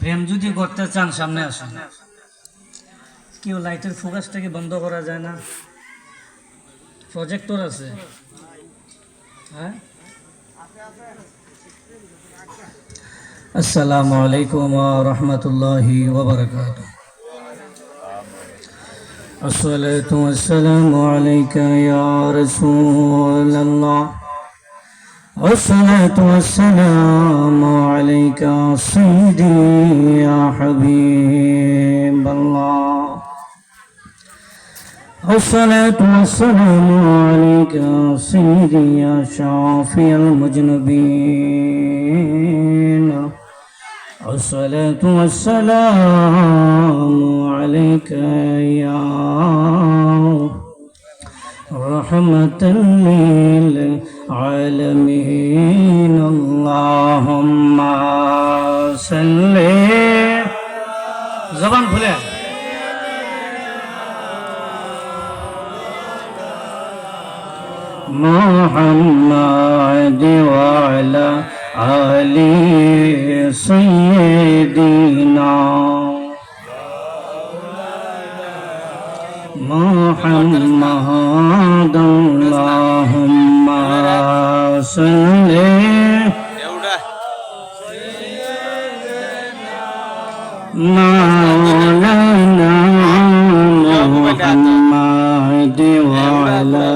প্রেম যদি করতে চান সামনে আসুন। কেউ লাইটের ফোকাসটাকে বন্ধ করা যায় না? প্রজেক্টর আছে? হ্যাঁ। আসসালামু আলাইকুম ওয়া রাহমাতুল্লাহি ওয়া বারাকাতুহু। আসসালাতু ওয়াসসালামু আলাইকা ইয়া রাসূলাল্লাহ। والصلاة والسلام عليك سيدي يا حبيب الله. والصلاة والسلام عليك سيدي يا شافي المذنبين. والصلاة والسلام عليك يا رحمة للعالمين. اللهم صل زبان खुले محمد وعلى آل سيدنا محمد. اللهم صل مولانا محمد وعلى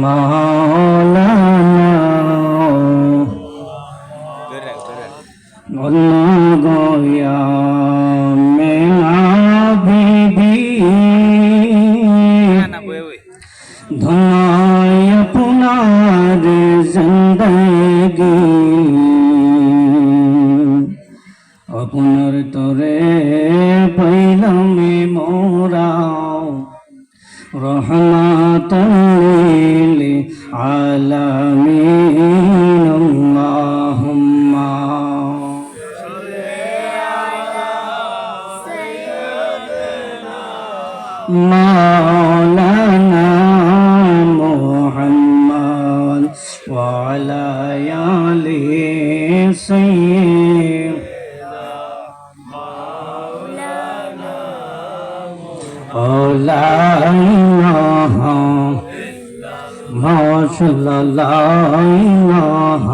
مولانا গোয়া মেলা বিবি ধনায় আপনার জিন্দগি আপনার তরে পাইলাম মোরা রহমাতুল আলামিন. আল্লাহুম্মা مولانا محمد وعلى آل سيدنا لا إله ما شاء الله لا إله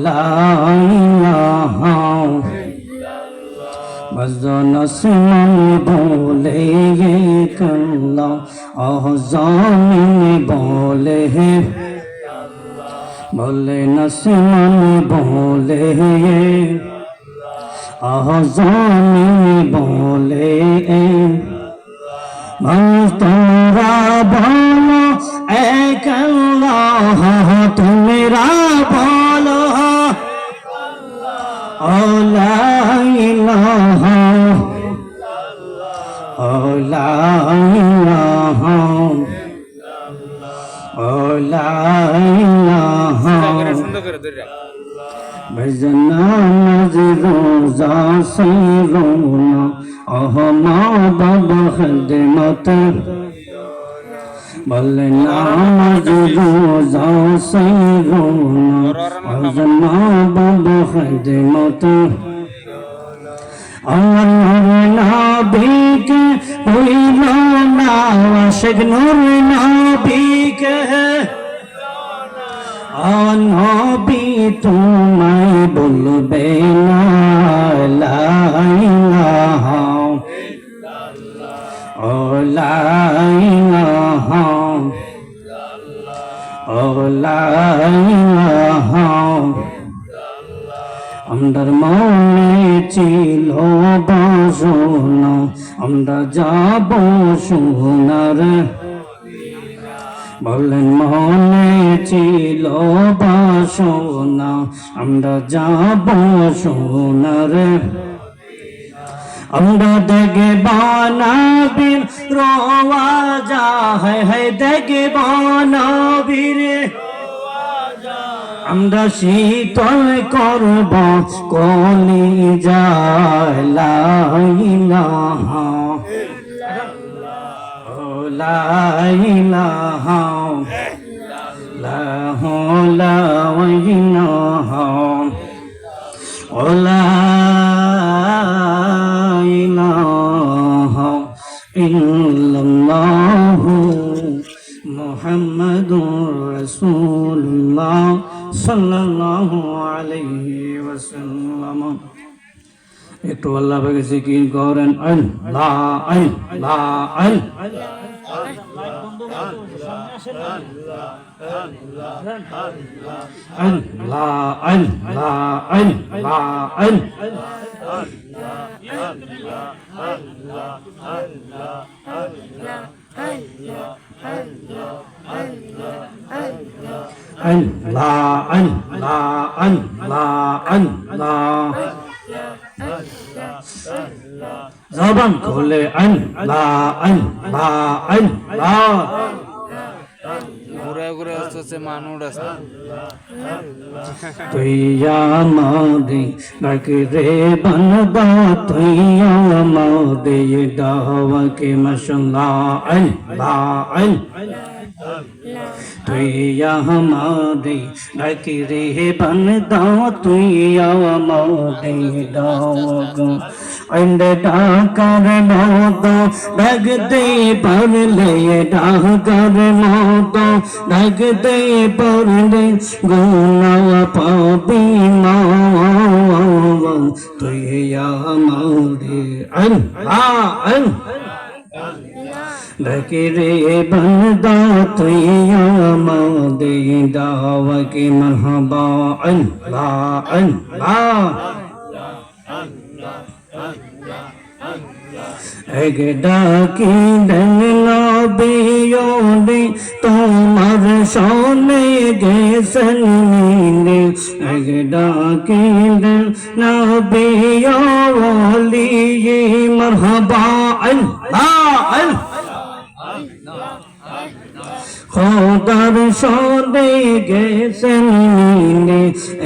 لا إله नस्मन बोले ये कल्ला आज़ान बोले बोले नस्मन बोले ये आज़ान बोले तुम्हारा बोलो एक अल्लाह तुम्हारा बोलो ला इलाहा ला इलाहा ला इलाहा भजना नज़रोज़ा से रोना अहमद बखदमत बलना नज़रोज़ा से रोना अहमद बखदमत. और नबी के हইল না আশিক নূর নবী কে নবী তোমায় বলবে না লা ইলাহা লা ইলাহা লা ইলাহা. আমরার মনে ছিল বাসনা আমরা যাব সোনার বলেন মনে ছিল বাসনা আমরা যাব সোনার আমরা দেখব নবীর রওজা है দেখব নবীর আমরা শীতল করব কলিজা লা ইলাহা লা ইলাহা লা হাওলা ওয়ালা ইলাহা ইল্লাল্লাহু মুহাম্মাদুর রাসূলুল্লাহ সাল্লাল্লাহু আলাইহি ওয়াসাল্লাম। একটু আল্লাহ পাকের জিকির করেন। আল্লাহ আল্লাহ আল্লাহ জবান খুলে আল্লাহ আল্লাহ আল্লাহ ঘুরে ঘুরে আসছে মানুষ আছে তুই আমাদে ডাকে রে বান্দা তুই আমাদে দাওয়া কে মাশাআল্লাহ আল্লাহ আল্লাহ তুই আমাদে ডাকে রে বান্দা তুই আমাদে দাওয়া अंदे डाकर मौतो डगते पर ले डाकर मौतो डगते पर ले गुना पापी मावा तो या मौदे अल्लाह डके रे बंदा तो या मौदे दावा के मरहबा अल्लाह अल्लाह एक डाकी डंगला बेयोने तुम्हार सोने गे सन्नीने एक डाकी डंगला बेयोली ये मरहबा अल्लाह খোদার সদে গেছেন মিলে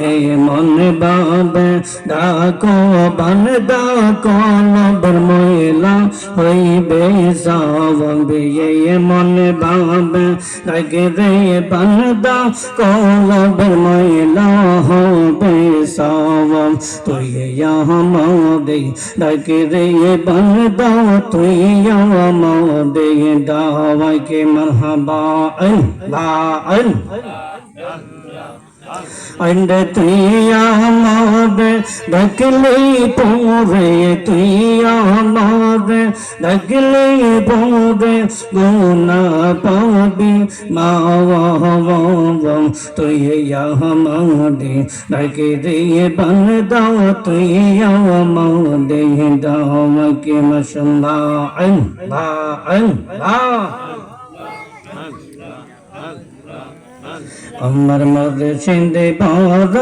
এ মন বাবে ডাকো বান্দা কলবের ময়লা হইবে সাওয়াবে এ মন বাবে ডাকে রে বান্দা কলবের ময়লা হবে সাওয়াব তুই আমাদে ডাকে রে বান্দা তুই আমাদে দাওয়া কে মারহাবা Allah and তুই আমাদের ডাকলে পরে তুই আমাদের ডাকলে পরে গুনা পাবি মাওয়া তুই আমাদের ডাকে দিয়ে বান্দা তুই আমাদের দাওয়া কে মাশাআল্লাহ আল্লাহ আল্লাহ আমার মুর্শিদ বরজ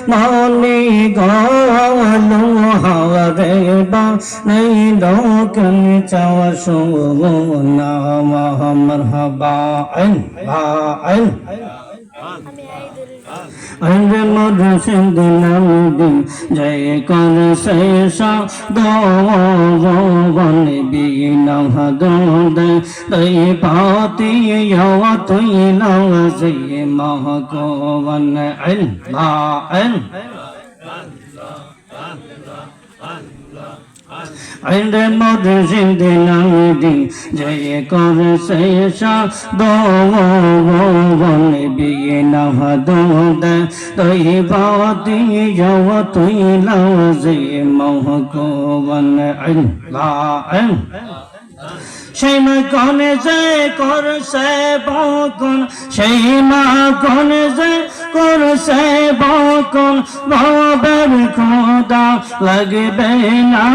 মনে গালো হারে বা নাই লোকন চাওয়া সোনা মারহাবা আল্লাহ अरे मुर्शिद नंदी जय कर शेषा दोवन बीना दूध दई पाती यवा तुई नवजी महकोवन अल्लाह अरे मुर्शिद नंदी जय कर शेषा दोवन बीना दूध दई पाती यवा तुई नवजी महकोवन अल्लाह সেই মা কনে যে করছে বকন সেই মা কনে যে করছে বকন ভবের খোদা লাগবে না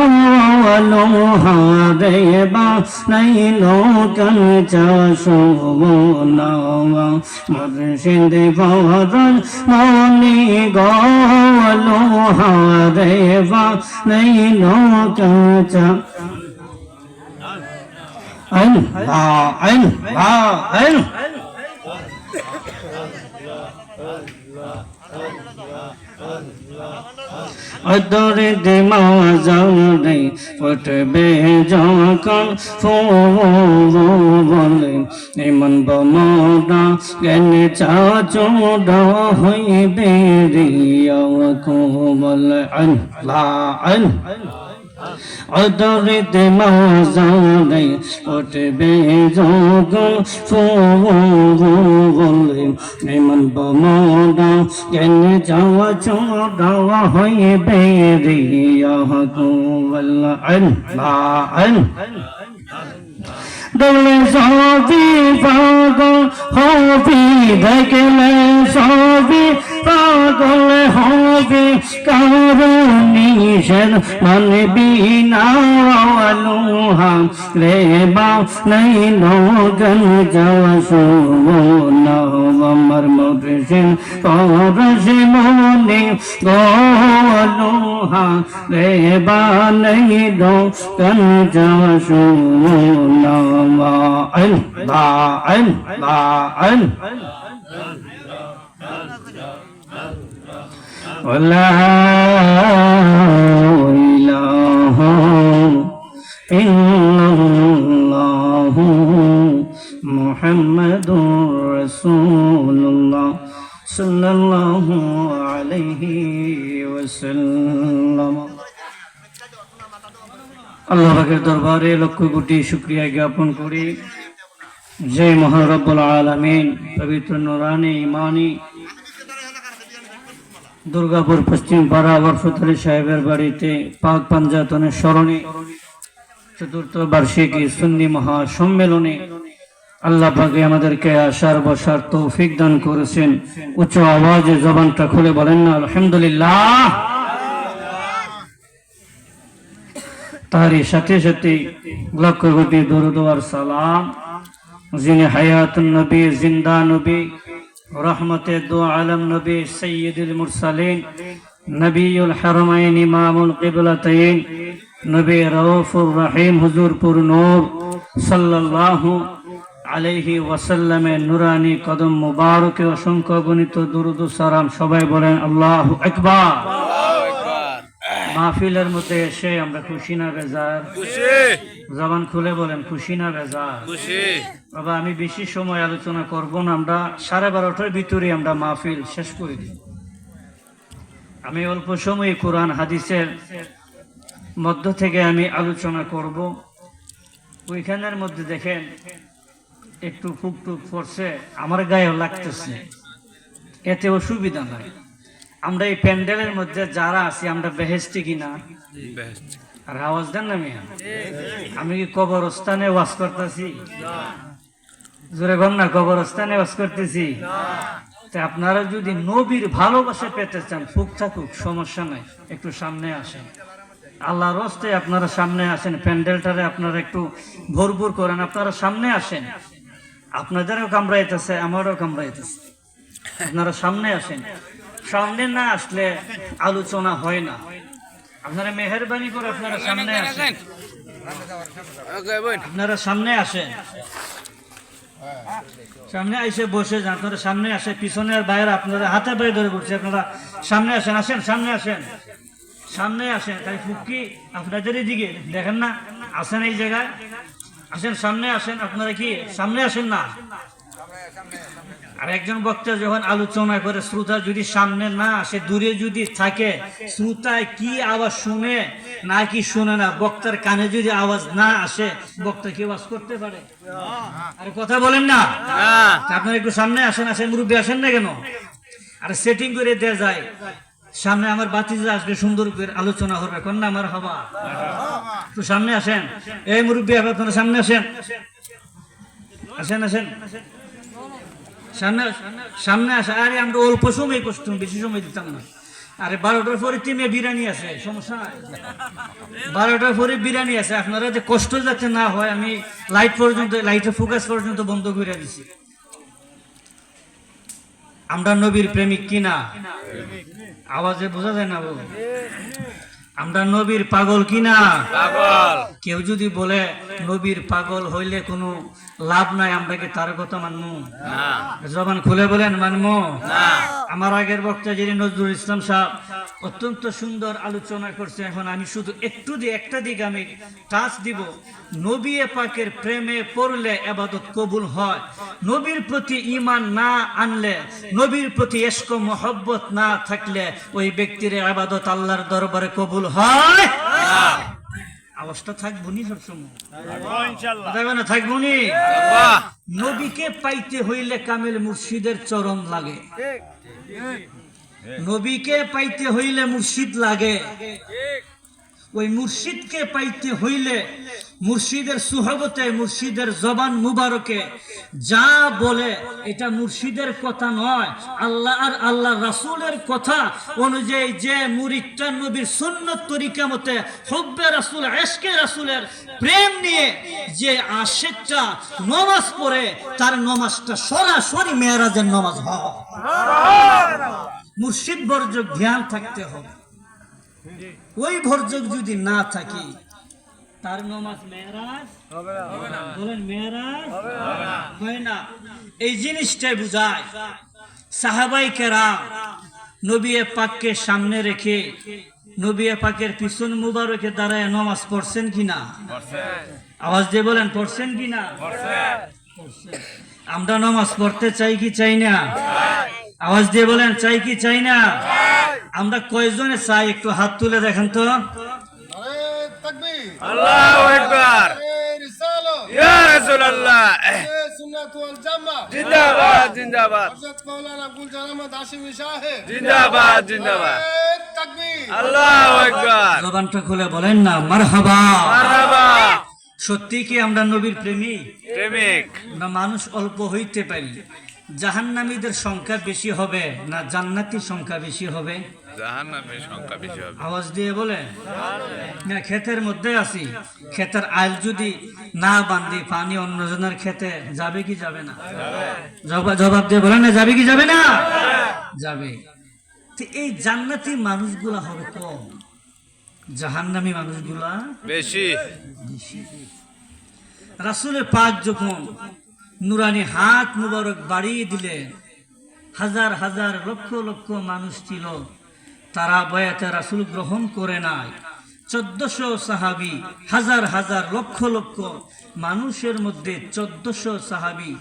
লোহারে বা নাই লোকন চাষো না মুর্শিদ বরজ মনি গো লোহারে বা নাই লোকন চা অদরে দিমাজারে ফুটবে যখন ফুলে এমন বমরা জ্ঞান চাচুরা হইবে রিয়া কোমল আল্লাহ অদরে দিমাজারে ফুটবে যখন ফুলে এমন বমরা জ্ঞান চাচুরা হইবে রিয়া কোমল আল্লাহ দলে সবই পাগল হবি দেখলে সবই পাগল হবি কারণি সেন মানবি না আলুহা রে বা নাই লগন যাওয়া শুনো আমার মুর্শিদ পরশ মনে গোলুহা রে বা নাই লগন যাওয়া শুনো ولا إله إلا الله محمد رسول الله صلى الله عليه وسلم আল্লাহ পাকের দরবারে লক্ষ কোটি শুকরিয়া জ্ঞাপন করি যে মহান রব্বুল আলামিন পবিত্র নূরানি ইমানি দুর্গাপুর পশ্চিম পাড়া বরফতলী সাহেবের বাড়িতে পাক পাঞ্জাতনের স্মরণে চতুর্থ বার্ষিকী সুন্নি মহাসম্মেলনে আল্লাহ পাকে আমাদেরকে আসার বসার তৌফিক দান করেছেন। উচ্চ আওয়াজে জবানটা খুলে বলেন না আলহামদুলিল্লাহ। তারই সাথে সাথে লক্ষ কোটি দরুদ আর সালাম যিনি হায়াতুন নবী জিন্দা নবী রহমতে দু আলম নবী সৈয়দুল মুরসালিন নবীউল হারমাইন ইমামুল কিবলাতাইন নবী রউফুর রহিম হুজুরপুর নূর সাল্লাল্লাহু আলাইহি ওয়াসাল্লামের নুরানি কদম মুবারকে অসংখ্য গণিত দরুদ ও সালাম। সবাই বলেন আল্লাহু আকবার। মাহফিলের মধ্যে এসে আমরা খুশি না বেজার? জবান খুলে বলেন খুশি না বেজার? বাবা আমি বেশি সময় আলোচনা করব না, আমরা 12:30টার ভিতরে আমরা মাহফিল শেষ করে দিই। আমি অল্প সময় কোরআন হাদিসের মধ্য থেকে আমি আলোচনা করব। ওইখানের মধ্যে দেখেন একটু ফুক টুক পড়ছে, আমার গায়েও লাগতেছে, এতে অসুবিধা নাই। আমরা এই প্যান্ডেলের মধ্যে যারা আছি আমরা বেহেশতি কিনা? আর আওয়াজ দেন না মিয়া, আমি কি কবরস্থানে ওয়াজ করতেছি? জোরে বল না, কবরস্থানে ওয়াজ করতেছি? আপনারা যদি নবীর ভালোবাসা পেতে চান ফুক থাকুক সমস্যা নাই, একটু সামনে আসেন। আল্লাহর রাস্তে আপনারা সামনে আসেন, প্যান্ডেলটারে আপনারা একটু ভরপুর করেন, আপনারা সামনে আসেন। আপনাদেরও কামড়াইতেছে, আমারও কামড়াইতেছে, আপনারা সামনে আসেন। সামনে না আসলে আলোচনা হয় না। আপনারা মেহেরবানি করে আপনারা সামনে আসেন, আপনারা সামনে আসেন, সামনে এসে বসে যান। আপনারা সামনে আসে, পিছনে আর বাইরে আপনারা হাতে বাইরে ধরে বসছে, আপনারা সামনে আসেন, আসেন সামনে আসেন, সামনে আসেন। তাই ফুকি আপনাদের দিকে দেখেন না, আসেন এই জায়গায়, আসেন সামনে আসেন। আপনারা কি সামনে আসেন না? আর একজন বক্তা যখন আলোচনা করে শ্রোতা যদি সামনে না আসে, দূরে যদি থাকে, শ্রোতায় কি আওয়াজ শুনে না কি শুনে না, বক্তার কানে যদি আওয়াজ না আসে, বক্তা কি আওয়াজ করতে পারে? আরে কথা বলেন না, আপনারা একটু সামনে আসেন, আসেন মুরব্বী আসেন না কেন? আর সেটিং করে দেয়া যায়, সামনে আমার বাতিজা আসবে, সুন্দর করে আলোচনা করবে, কন্যা আমার হবা, একটু সামনে আসেন। এই মুরব্বী আপনারা সামনে আসেন, আসেন আসেন সামনে, সামনে আসে। আরে আমরা অল্প সময় কষ্ট, বেশি সময় দিতাম না। আরে 12টার পরে টিমে বিরিয়ানি আছে, সমস্যা নাই, 12টার পরে বিরিয়ানি আছে। আপনারা যে কষ্ট যাতে না হয়, আমি লাইট পর্যন্ত, লাইটের ফোকাস পর্যন্ত বন্ধ করে দিছি। আমরা নবীর প্রেমিক কিনা? আওয়াজে বোঝা যায় না বল? আমরা নবীর পাগল কিনা? পাগল। কেউ যদি বলে নবীর পাগল হইলে কোনো লাভ নাই, আমরা কি তার কথা মানবো? না। জবান খুলে বলেন মানবো? না। আমার আগের বক্তা যিনি নজরুল ইসলাম সাহেব অত্যন্ত সুন্দর আলোচনা করছে। এখন আমি শুধু একটা দিক আমি টাচ দিব। নবী পাকের প্রেমে পড়লে ইবাদত কবুল হয়। নবীর প্রতি ঈমান না আনলে, নবীর প্রতি ইশক মোহব্বত না থাকলে ওই ব্যক্তির ইবাদত আল্লাহর দরবারে কবুল হয় না। অবস্থা থাকবো নি সবসময়, ইনশাআল্লাহ না থাকবো নি। নবীকে পাইতে হইলে কামেল মুর্শিদের চরণ লাগে, নবীকে পাইতে হইলে মুর্শিদ লাগে। ওই মুর্শিদকে পাইতে হইলে মুর্শিদের সুহবতে, মুর্শিদের জবান মুবারকে যা বলে এটা মুর্শিদের কথা নয়, আল্লাহ আর আল্লাহ রাসূলের কথা অনুযায়ী যে মুরিদটা নবীর সুন্নত তরিকা মতে হুব্বে রাসূল, ইশকে রাসূলের প্রেম নিয়ে যে আশিকটা নামাজ পড়ে, তার নামাজটা সরাসরি মেরাজের নামাজ হয়। মুর্শিদ বর্জক ধ্যান থাকতে হবে। ওই বর্জক যদি না থাকি তার নামাজ মেরাজ হবে না। বলেন মেরাজ হয় না। এই জিনিসটাই বুঝায়। সাহাবায়ে কেরাম নবী পাককে সামনে রেখে নবী পাকের পিছন মুবারকে দাঁড়ায় নামাজ পড়ছেন কিনা? আওয়াজ দিয়ে বলেন পড়ছেন কিনা? আমরা নামাজ পড়তে চাই কি চাই না? আওয়াজ দিয়ে বলেন চাই কি চাই না? আমরা কয়জনে চাই একটু হাত তুলে দেখেন তো। আল্লাহু আকবার, ইয়া রাসূলুল্লাহ, সুন্নাত ওয়াল জামা জিন্দাবাদ জিন্দাবাদ, হযরত মাওলানা গুলজার আহমদ হাশিমি সাহেব জিন্দাবাদ জিন্দাবাদ, তাকবীর, আল্লাহু আকবার। জবানটা খুলে বলেন না মারহাবা মারহাবা। সত্যি কি আমরা নবীর প্রেমিক? প্রেমিক। না মানুষ অল্প হইতে পারি, জাহান্নামীদের সংখ্যা বেশি হবে না জান্নাতীর সংখ্যা বেশি হবে? জাহান্নামের সংখ্যা বেশি হবে। আওয়াজ দিয়ে বলে না। ক্ষেতের মধ্যে আছি, ক্ষেতের আইল যদি না বান্ধি পানি অন্যজনের ক্ষেতে যাবে কি যাবে না? জবাব দিয়ে বলেন না যাবে কি যাবে না? যাবে। তো এই জান্নাতি মানুষগুলা হবে কম, জাহান্নামী মানুষগুলা বেশি। রাসূলের পাক যখন নুরানি হাত মুবারক বাড়িয়ে দিলেন, হাজার হাজার লক্ষ লক্ষ মানুষ ছিল, তারা বয়াতে রাসূল গ্রহণ করে নাই। 1400 সাহাবী, হাজার হাজার লক্ষ লক্ষ মানুষের মধ্যে 1400 সাহাবী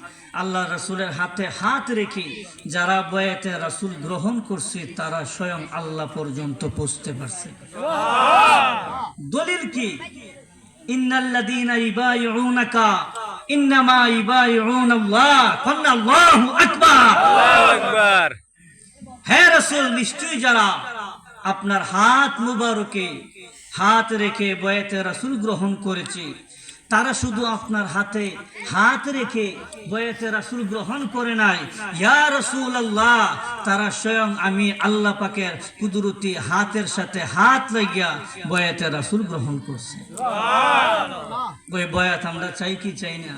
আল্লাহ রাসূলের হাতে হাত রেখে যারা বয়াতে রাসূল গ্রহণ করছে, তারা স্বয়ং আল্লাহ পর্যন্ত পৌঁছতে পারছে। দলিল কি? ইন্নাল্লাযীনা ইবাইউনাকা ইন্নামা ইবাইউনাল্লাহ, আল্লাহু আকবার, আল্লাহু আকবার। হে রাসূল, নিশ্চয়ই যারা আপনার হাত মুবারকে হাত রেখে বয়াতে রাসূল গ্রহণ করেছে, তারা শুধু আপনার হাতে হাত রেখে বয়াতে রাসূল গ্রহণ করে নাই, ইয়া রাসূলুল্লাহ, তারা স্বয়ং আমি আল্লাহ পাকের কুদরতি হাতের সাথে হাত লাগিয়া বয়াতে রাসূল গ্রহণ করছে। ওই বয়াত আমরা চাই কি চাই না?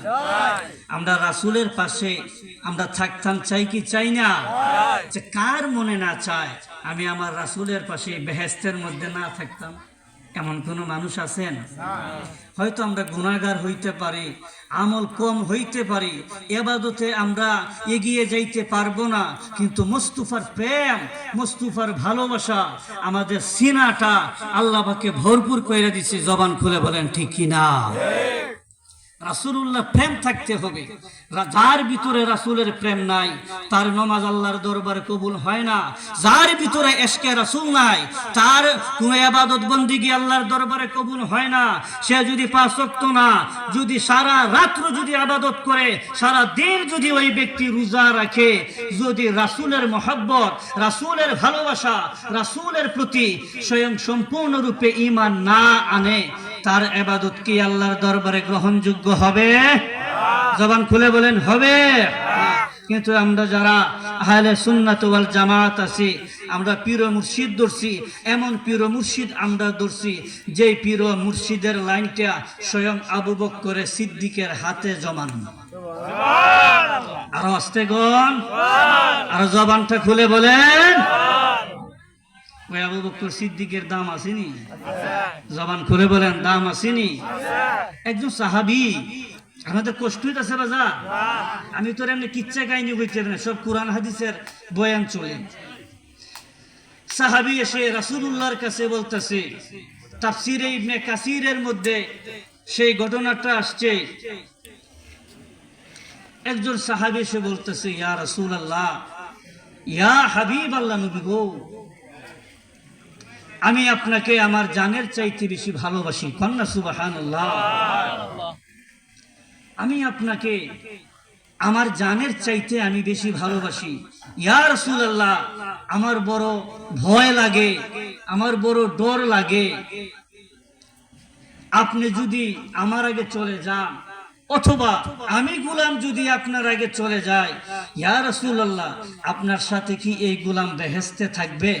আমরা রাসূলের পাশে আমরা থাকতাম চাই কি চাই না? যে কার মনে না চায় আমি আমার রাসূলের পাশে বেহেশতের মধ্যে না থাকতাম? এমন কোন মানুষ আছেন? হয়তো আমরা গুনাহগার হইতে পারি, আমল কম হইতে পারি, ইবাদতে আমরা এগিয়ে যাইতে পারবো না, কিন্তু মুস্তাফার প্রেম, মুস্তাফার ভালোবাসা আমাদের সিনাটা আল্লাহ পাকে ভরপুর কইরা দিছে। জবান খুলে বলেন ঠিক কি না? রাসূলুল্লাহ প্রেম থাকতে হবে। যার ভিতরে রাসূলের প্রেম নাই তার নামাজ আল্লাহর দরবারে কবুল হয় না। যার ভিতরে ইশকে রাসূল নাই তার কোন ইবাদত বندگی আল্লাহর দরবারে কবুল হয় না। সে যদি 5 ওয়াক্ত না, যদি সারা রাত যদি ইবাদত করে, সারা দিন যদি ওই ব্যক্তি রোজা রাখে, যদি রাসূলের মহব্বত, রাসূলের ভালোবাসা, রাসূলের প্রতি স্বয়ং সম্পূর্ণরূপে ঈমান না আনে, তার ইবাদত কি আল্লাহর দরবারে গ্রহণযোগ্য হবে? জবান খুলে বলেন হবে। কিন্তু আমরা যারা আহলে সুন্নাত ওয়াল জামাত আছি, আমরা পীর ও মুর্শিদ ধরছি, এমন পীর ও মুর্শিদ আমরা ধরছি যে পীর ও মুর্শিদের লাইনটা স্বয়ং আবু বকর সিদ্দিকের হাতে জমানো। আরো আস্তে গন, আরো জবানটা খুলে বলেন। ওই আবু বকর সিদ্দিকের দাম আসেনি? জবান খুলে বলেন দাম আসেনি? একজন সাহাবী আমাদের কষ্ট হইতেছে বাজা, আমি তোর এমনি কিচ্ছা কাহিনী বলতে না, সব কোরআন হাদিসের বয়ান চলে। সাহাবী এসে রাসূলুল্লাহর কাছে বলতেছে, তাফসীরে ইবনে কাসিরের মধ্যে সেই ঘটনাটা আসছে। একজন সাহাবী এসে বলতেছে, ইয়া রাসূলুল্লাহ, ইয়া হাবিব আল্লাহ, নবী গো, আমি আপনাকে আমার জানের চাইতে বেশি ভালোবাসি। কন্যা সুবহানাল্লাহ। আমি আপনাকে আমার জানের চাইতে আমি বেশি ভালোবাসি। ইয়া রাসূলুল্লাহ, আমার বড় ভয় লাগে, আমার বড় ডর লাগে, আপনি যদি আমার আগে চলে যান, অথবা আমি গোলাম যদি আপনার আগে চলে যাই, ইয়া রাসূলুল্লাহ, আপনার সাথে কি এই গোলাম বেহেশতে থাকবে?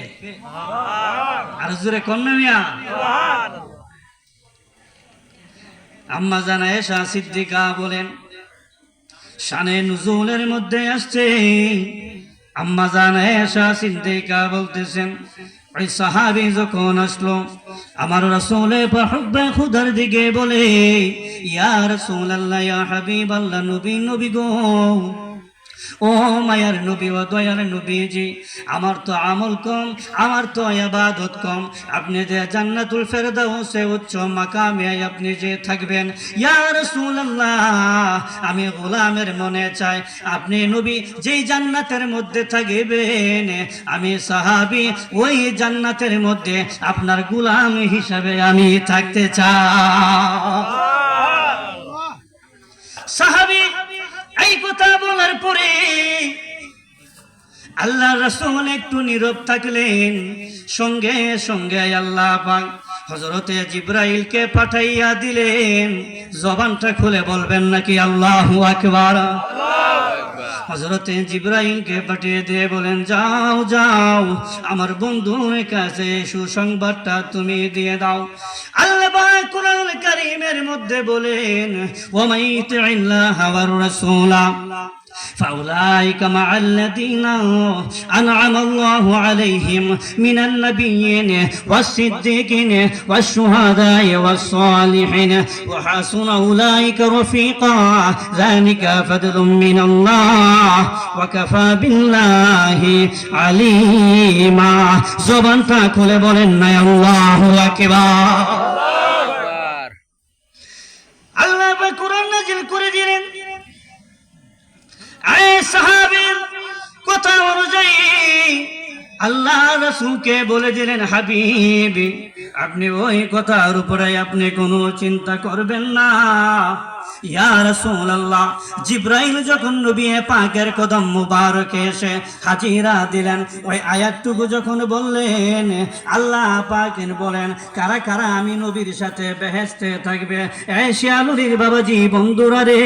আর জোরে কন্যা মিয়া। আম্মা জান আয়েশা সিদ্দিকা বলেন, শানে নুজুলের মধ্যে আসছে, আম্মা জান আয়েশা সিদ্দিকা বলতেছেন, ওই সাহাবী যখন আসলো আমার রাসূলে হুব্বে খুদার দিকে বলে, ইয়া রাসূলুল্লাহ, ইয়া হাবিবাল্লাহ, নবী, নবী গো, ও মায়ার নবী, ও দয়ার নবীজি, আমার তো আমল কম, আমার তো ইবাদত কম, আপনি যে জান্নাতুল ফেরদাউসে উচ্চ মাকামে আপনি যে থাকবেন, ইয়া রাসূলুল্লাহ, আমি গোলামের মনে চাই আপনি নবী যেই জান্নাতের মধ্যে থাকবেন, আমি সাহাবী ওই জান্নাতের মধ্যে আপনার গোলাম হিসাবে আমি থাকতে চাই। সাহাবী এই কথা বলার পরে আল্লাহ রাসূল একটু নীরব থাকলেন। সঙ্গে সঙ্গে আল্লাহ পাক হযরতে জিবরাইলকে পাঠাইয়া দিলেন। জবানটা খুলে বলবেন নাকি আল্লাহু আকবার? হযরতে জিবরাইলকে পাঠিয়ে দিয়ে বলেন, যাও যাও, আমার বন্ধুর কাছে সুসংবাদটা তুমি দিয়ে দাও। আল্লাহ পাক কুরআনুল কারীমের মধ্যে বলেন, ওয়া মাইয়ুতিল্লাহা ওয়ার রাসূলা فأولئك مع الذين أنعم الله عليهم من النبيين والصديقين والشهداء والصالحين وحسن أولئك رفيقا ذلك فضل من الله وكفى بالله عليما زبانتا খুলে বলেন না আল্লাহু আকবার। আল্লাহ পাক কুরআন নাযিল করে দিলেন। সাহাবীর কথা অনুযায়ী আল্লাহ রাসূলকে বলে দিলেন, হাবিবি, আপনি ওই কথার উপরে আপনি কোনো চিন্তা করবেন না। ইয়া রাসূলুল্লাহ, জিবরাইল যখন নবী পাকের কদম মুবারকে এসে হাজিরা দিলেন, ওই আয়াতটুকু যখন বললেন, আল্লাহ পাক বলেন, কারা কারা আমি নবীর সাথে বেহেশতে থাকবে? এই শিয়ালুরির বাবাজি বন্ধুরা রে,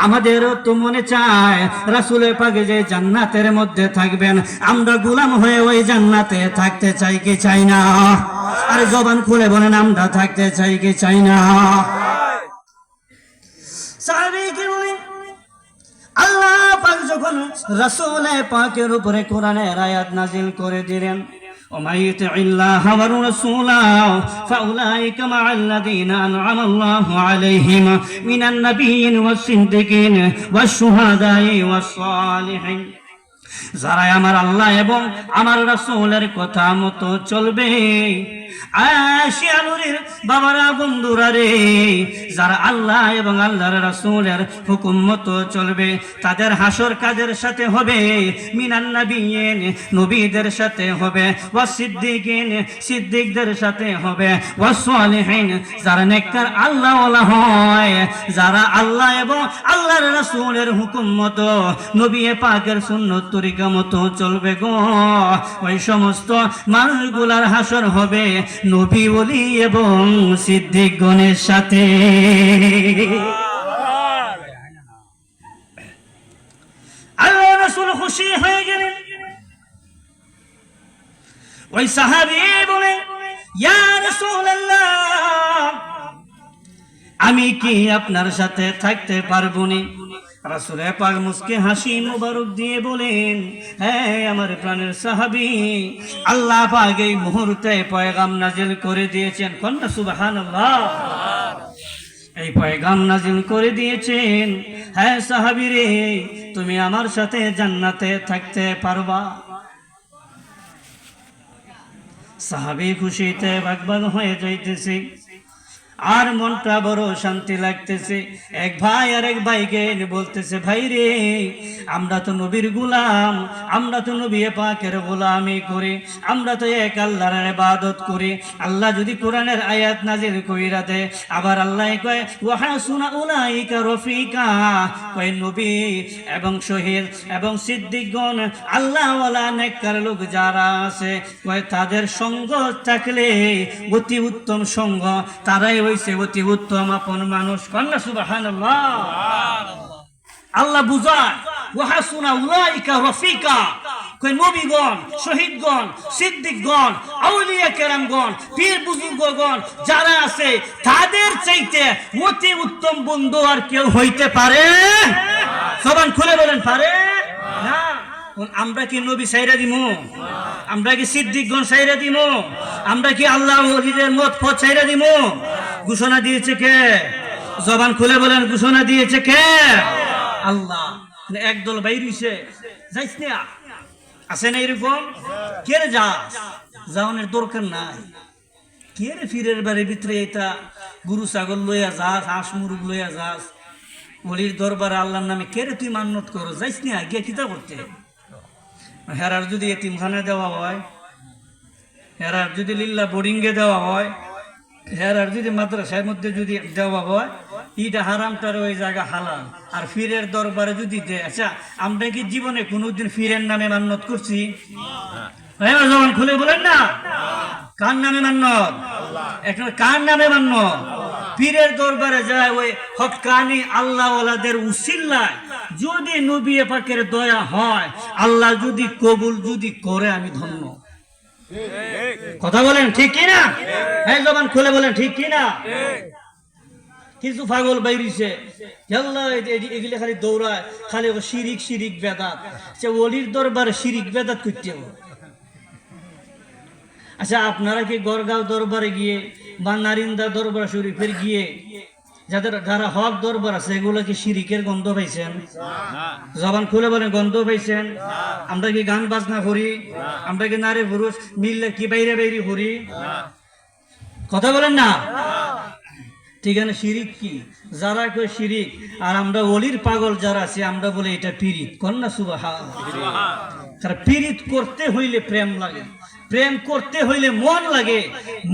আমাদেরও তো মনে চায় রাসূল পাক যে জান্নাতের মধ্যে থাকবেন, আমরা গোলাম হয়ে ওই জান্নাতে থাকতে চাই কি চাই না? আর জবান খুলে বলেন, আমরা থাকতে চাই কি চাই না? সাহাবীকে বলেন, আল্লাহ পাক যখন রাসূল পাকের উপরে কোরআনের আয়াত নাযিল করে দিলেন, ومن يطع الله ورسوله فأولئك مع الذين أنعم الله عليهم من النبيين والصديقين والشهداء والصالحين। যারা আমার আল্লাহ এবং আমার রাসূলের কথা মতো চলবে, আশিয়ানুরের বাবারা বন্ধুরা রে, যারা আল্লাহ এবং আল্লাহর রাসূলের হুকুম মতো চলবে, তাদের হাসর কাদের সাথে হবে? মিনান নাবিয়িন, নবীদের সাথে হবে, ওয়াস সিদ্দিকিন, সিদ্দিকদের সাথে হবে, ওয়াস সালিহিন, যারা নেককার আল্লাহওয়ালা হয়, যারা আল্লাহ এবং আল্লাহর রাসূলের হুকুম মতো নবী পাকের সুন্নত তরিকা মতো চলবে গো, ওই সমস্ত মানুষগুলার হাসর হবে নবী ওলি এবং সিদ্দিকগণের সাথে। আল্লাহ রাসূল খুশি হয়ে গেলেন। ওই সাহাবী বলে, ইয়া রাসূলুল্লাহ, আমি কি আপনার সাথে থাকতে পারবো না? রাসূল পাক মুস্কে হাসি মুবারক দিয়ে বলেন, হ্যাঁ আমার প্রাণের সাহাবী, আল্লাহ পাক এই মুহূর্তে পয়গাম নাজিল করে দিয়েছেন। কন্যা সুবহানাল্লাহ। এই পয়গাম নাজিল করে দিয়েছেন, হ্যাঁ সাহাবীরে তুমি আমার সাথে জান্নাতে থাকতে পারবা। সাহাবী খুশিতে বাগবাগ হয়ে যাইতেছে, আর মনটা বড় শান্তি লাগতেছে। এক ভাই আর এক ভাইকে বলতেছে, ভাই রে আমরা তো নবীর গোলাম, আমরা তো নবী পাকের গোলামি করি, আমরা তো এক আল্লাহর ইবাদত করি। আল্লাহ যদি কোরআনের আয়াত নাজিল কইরা দেয়, আবার আল্লাহ কয় ওয়াহাসুনা উলাইকা রফিকা, কয় নবী এবং শহীদ এবং সিদ্দিকগণ আল্লাহওয়ালা নেককার লোক যারা আছে, কয় তাদের সঙ্গ থাকলে অতি উত্তম সঙ্গ, তারাই হইছে অতি উত্তম আপন মানুষ। কন্যা সুবহানাল্লাহ। আল্লাহ বুঝায় ওয়াহাসুনা উলাইকা রফিকা, কয় নবীগণ, শহীদগণ, সিদ্দিকগণ, আউলিয়া কেরামগণ, পীর বুজুর্গগণ যারা আছে তাদের চাইতে অতি উত্তম বন্ধু আর কেউ হইতে পারে? জবান খুলে বলেন পারে না। আমরা কি নবী সাইরা দিমু? আমরা কি সিদ্দিকগণ সাইরা দিমু? আমরা কি আল্লাহ ওলিদের মত পথ সাইরা দিমু? ঘোষণা দিয়েছে কে? জবান খুলে বলেন ঘোষণা দিয়েছে কে? আল্লাহ। একদল বাইর হইছে, যাইস না, আছে না এরকম? কে রে যাস? যাওয়ানোর দরকার নাই। কে রে ফিরের বাড়ির ভিতরে এটা গরু ছাগল লইয়া যাস, হাঁস মুরগ লইয়া যাস, ওলির দরবারে আল্লাহর নামে কে রে তুই মান্যত করো? যাইস না, গিয়ে কিতা করতে? হেরার যদি এতিমখানা দেওয়া হয়, হেরার যদি লিল্লা বোর্ডিংয়ে দেওয়া হয়, হেরার যদি মাদ্রাসার মধ্যে যদি দেওয়া হয়, ইটা হারামটার ওই জায়গা হালাল। আর ফিরের দরবারে যদি দেয়, আচ্ছা আমরা কি জীবনে কোনোদিন ফিরের নামে মান্যত করছি? জবান খুলে বলেন না, কার নামে মান্যত? এখন কার নামে মান্যত? পীরের দরবারে যায় ওই হক্কানি আল্লাহওয়ালাদের উসিল্লায় যদি নবী পাকের দয়া হয়, আল্লাহ যদি কবুল যদি করে, আমি ধন্য। কথা বলেন ঠিক কিনা? হ্যাঁ জবান খুলে বলেন ঠিক কিনা? কিছু পাগল বাইরিছে, এগুলো খালি দৌড়ায়, খালি শিরিক শিরিক বেদাত। সে ওলির দরবারে শিরিক বেদাত করতে হবে। আচ্ছা আপনারা কি গড়গাঁও দরবারে গিয়ে বা নারিন্দা দরবার শরীফের গিয়ে যারা হক দরবার আছে এগুলো কি শিরিকের গন্ধ পাইছেন? জবান খুলে বলেন গন্ধ পাইছেন? আমরা কি গান বাজনা করি? আমরা কি নারী পুরুষ মিললে কি বাইরে বাইরে করি? কথা বলেন না। ঠিক আছে, শিরিক কি? যারা কই শিরিক, আর আমরা ওলির পাগল যারা আছে আমরা বলে এটা পীড়িত। কন্যা সুবহানাল্লাহ। পীড়িত করতে হইলে প্রেম লাগে, প্রেম করতে হইলে মন লাগে,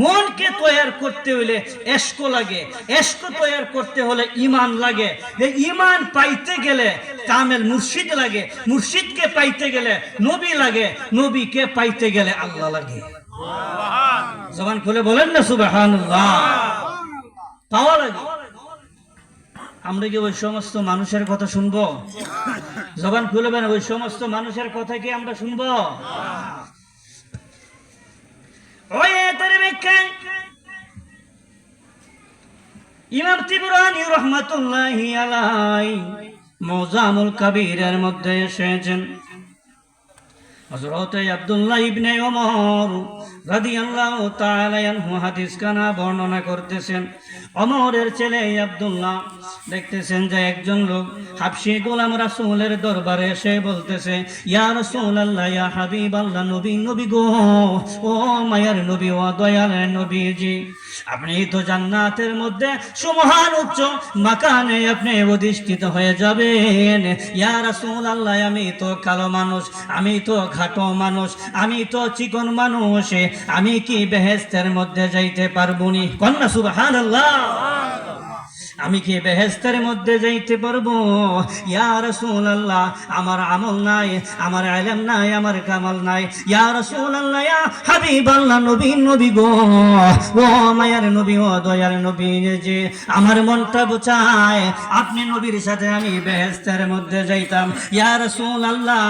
মনকে তৈয়ার করতে হইলে এশক লাগে, এশক তৈয়ার করতে হলে ঈমান লাগে, এই ঈমান পাইতে গেলে কামেল মুর্শিদ লাগে, মুর্শিদকে পাইতে গেলে নবী লাগে, নবীকে পাইতে গেলে আল্লাহ লাগে। জবান খুলে বলেন না সুবহানাল্লাহ। পাওয়া লাগে। আমরা কি ওই সমস্ত মানুষের কথা শুনবো? জবান খুলে বলেন ওই সমস্ত মানুষের কথা কি আমরা শুনবো? ইমাম তিবরানী রাহমাতুল্লাহি আলাইহি মুজামুল কবিরের মধ্যে এসেছেন, হযরত আব্দুল্লাহ ইবনে ওমর রাদিয়াল্লাহু তাআলা আনহু হাদিস কানা বর্ণনা করতেছেন। ওমরের ছেলে আব্দুল্লাহ দেখতেছেন যে একজন লোক হাবশী গোলাম রাসূলের দরবারে এসে বলতেছে, ইয়া রাসূলুল্লাহ, ইয়া হাবিবাল্লাহ, নবী নবী গো, ও মায়ার নবী, ও দয়াল নবীজি, আপনি তো জান্নাতের মধ্যে সুমহান উচ্চ মাকানে আপনি অধিষ্ঠিত হয়ে যাবেন। ইয়া রাসূলুল্লাহ, আমি তো কালো মানুষ, আমি তো খাটো মানুষ, আমি তো চিকন মানুষ, আমি কি বেহেশতের মধ্যে যাইতে পারবো নি? কন্যা সুবহানাল্লাহ। আমি কি বেহেশতের মধ্যে যাইতে পারবো? ইয়া রাসূলুল্লাহ, আমার আমল নাই, আমার ইলম নাই, আমার কামাল নাই। ইয়া রাসূলুল্লাহ, ইয়া হাবিবাল্লাহ, নবী নবী গো, ও মায়ার নবী, ও দয়ার নবী, যে আমার মনটা বোঝায় আপনি নবীর সাথে আমি বেহেশতের মধ্যে যাইতাম। ইয়া রাসূলুল্লাহ,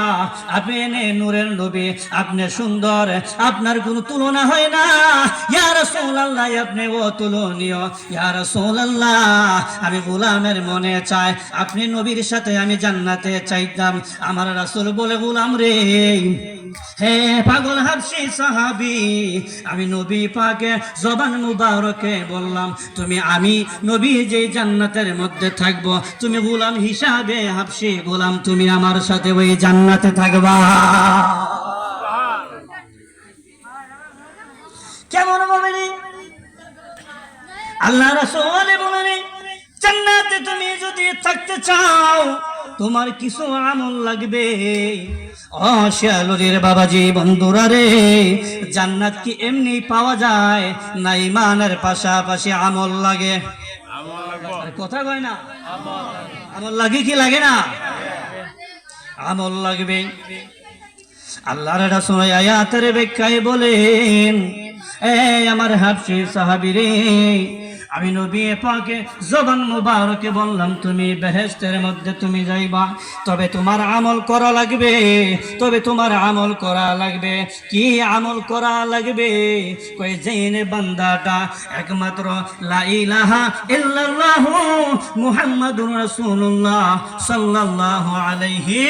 আপনি নূরের নবী, আপনি সুন্দর, আপনার কোনো তুলনা হয় না। ইয়া রাসূলুল্লাহ, আপনি অতুলনীয়। ইয়া রাসূলুল্লাহ, আমি গোলামের মনে চাই আপনি নবীর সাথে আমি জান্নাতে চাইতাম। আমার রাসূল বলে গোলাম রে, হে পাগল হাবশী সাহাবী, আমি নবী পাকে জবান মুবারকে বললাম তুমি আমি নবী যে জান্নাতের মধ্যে থাকবো, তুমি গোলাম হিসাবে হাবশী গোলাম তুমি আমার সাথে ওই জান্নাতে থাকবা। কেমন মুমিন আল্লাহ রাসূল বলেন জান্নাতে তুমি যদি থাকতে চাও তোমার কিছু আমল লাগবে। ও শিয়ালুরের বাবাজি বন্ধুরা রে, জান্নাত কি এমনি পাওয়া যায় না ঈমানের পাশাপাশি আমল লাগে? আরে কথা কয় না, আমল লাগে কি লাগে না? আমল লাগবে। আল্লাহর রাসূল আয়াতের ব্যাখ্যায় বলেন, এই আমার হাবশী সাহাবী রে, আমি নবী পাকে জবান মুবারকে বললাম তুমি বেহেশতের মধ্যে তুমি যাইবা, তবে তোমার আমল করা লাগবে, তবে তোমার আমল করা লাগবে। কি আমল করা লাগবে? কই জেনে বান্দাটা একমাত্র লা ইলাহা ইল্লাল্লাহু মুহাম্মাদুর রাসূলুল্লাহ সাল্লাল্লাহু আলাইহি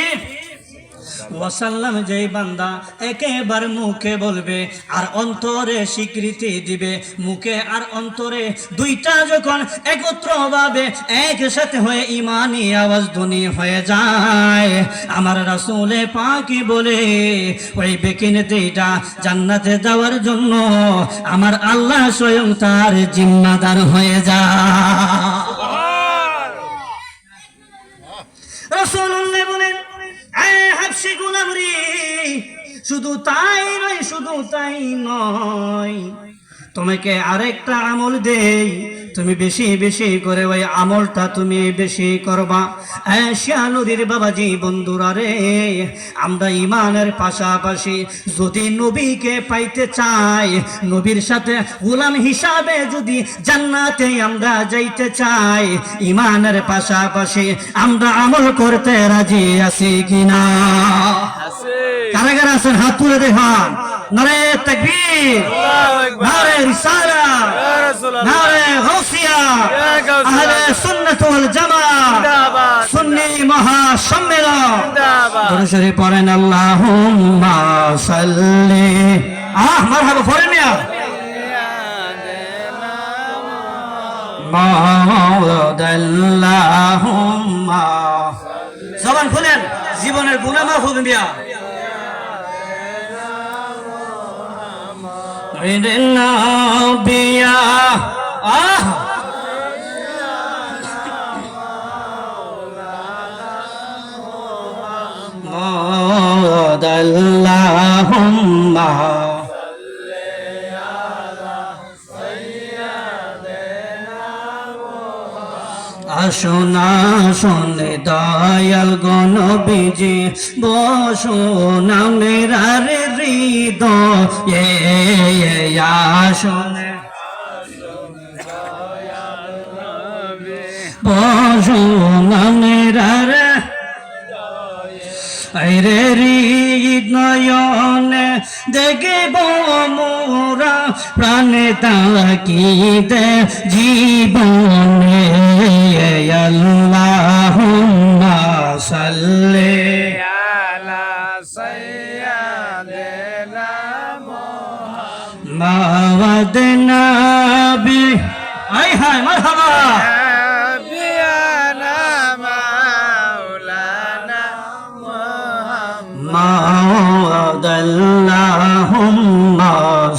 ওয়াসাল্লাম যেই বান্দা একেবার মুখে বলবে আর অন্তরে স্বীকৃতি দিবে, মুখে আর অন্তরে দুইটা যখন একত্রভাবে একসাথে হয়ে ইমানি আওয়াজ ধ্বনি হয়ে যায়, আমার রাসূলে পাকি বলে ওই ব্যক্তিতে এটা জান্নাতে যাওয়ার জন্য আমার আল্লাহ স্বয়ং তার জিম্মাদার হয়ে যায়। রাসূলুল্লাহ বলেন, হাবশী গোলাম রে, শুধু তাই নয়, শুধু তাই নয়, তোমাকে আরেকটা আমল দেই, তুমি বেশি বেশি করে ওই আমলটা তুমি বেশি করবা। শিয়ালুরির বাবাজি বন্ধুরা রে, আমরা ইমানের পাশাপাশি যদি নবীকে পাইতে চাই, নবীর সাথে গোলাম হিসাবে যদি জান্নাতে আমরা যাইতে চাই, ইমানের পাশাপাশি আমরা আমল করতে রাজি আছি কিনা? কারা কারা আছেন হাত তুলে দেখান। নারে তাকবীর, নারে রিসালাত, নারে গাউসিয়া, আহলে সুন্নাত ওয়াল জামাত, সুন্নি মহাসম্মেলন। দরুদ শরীফ পড়েন আল্লাহুম্মা সাল্লি। মারহাবা পড়েন মিয়া। আল্লাহুম্মা, জবান খুলেন, জীবনের গুনাহ মাফ হবে মিয়া। বিয়া আল্লাহুম্মা আসনা শোনে দয়াল গণবীজি বসুন মেরার হৃদয়ে আসনে বসুন মেরার রে হৃদয়নে দেখব মোরা প্রাণে তাকিদে জীবনে আল্লাহুম্মা সাল্লি আলা সাইয়্যিদিনা মুহাম্মদ নবী। আয় হায় মারহাবা। আল্লাহুম্মা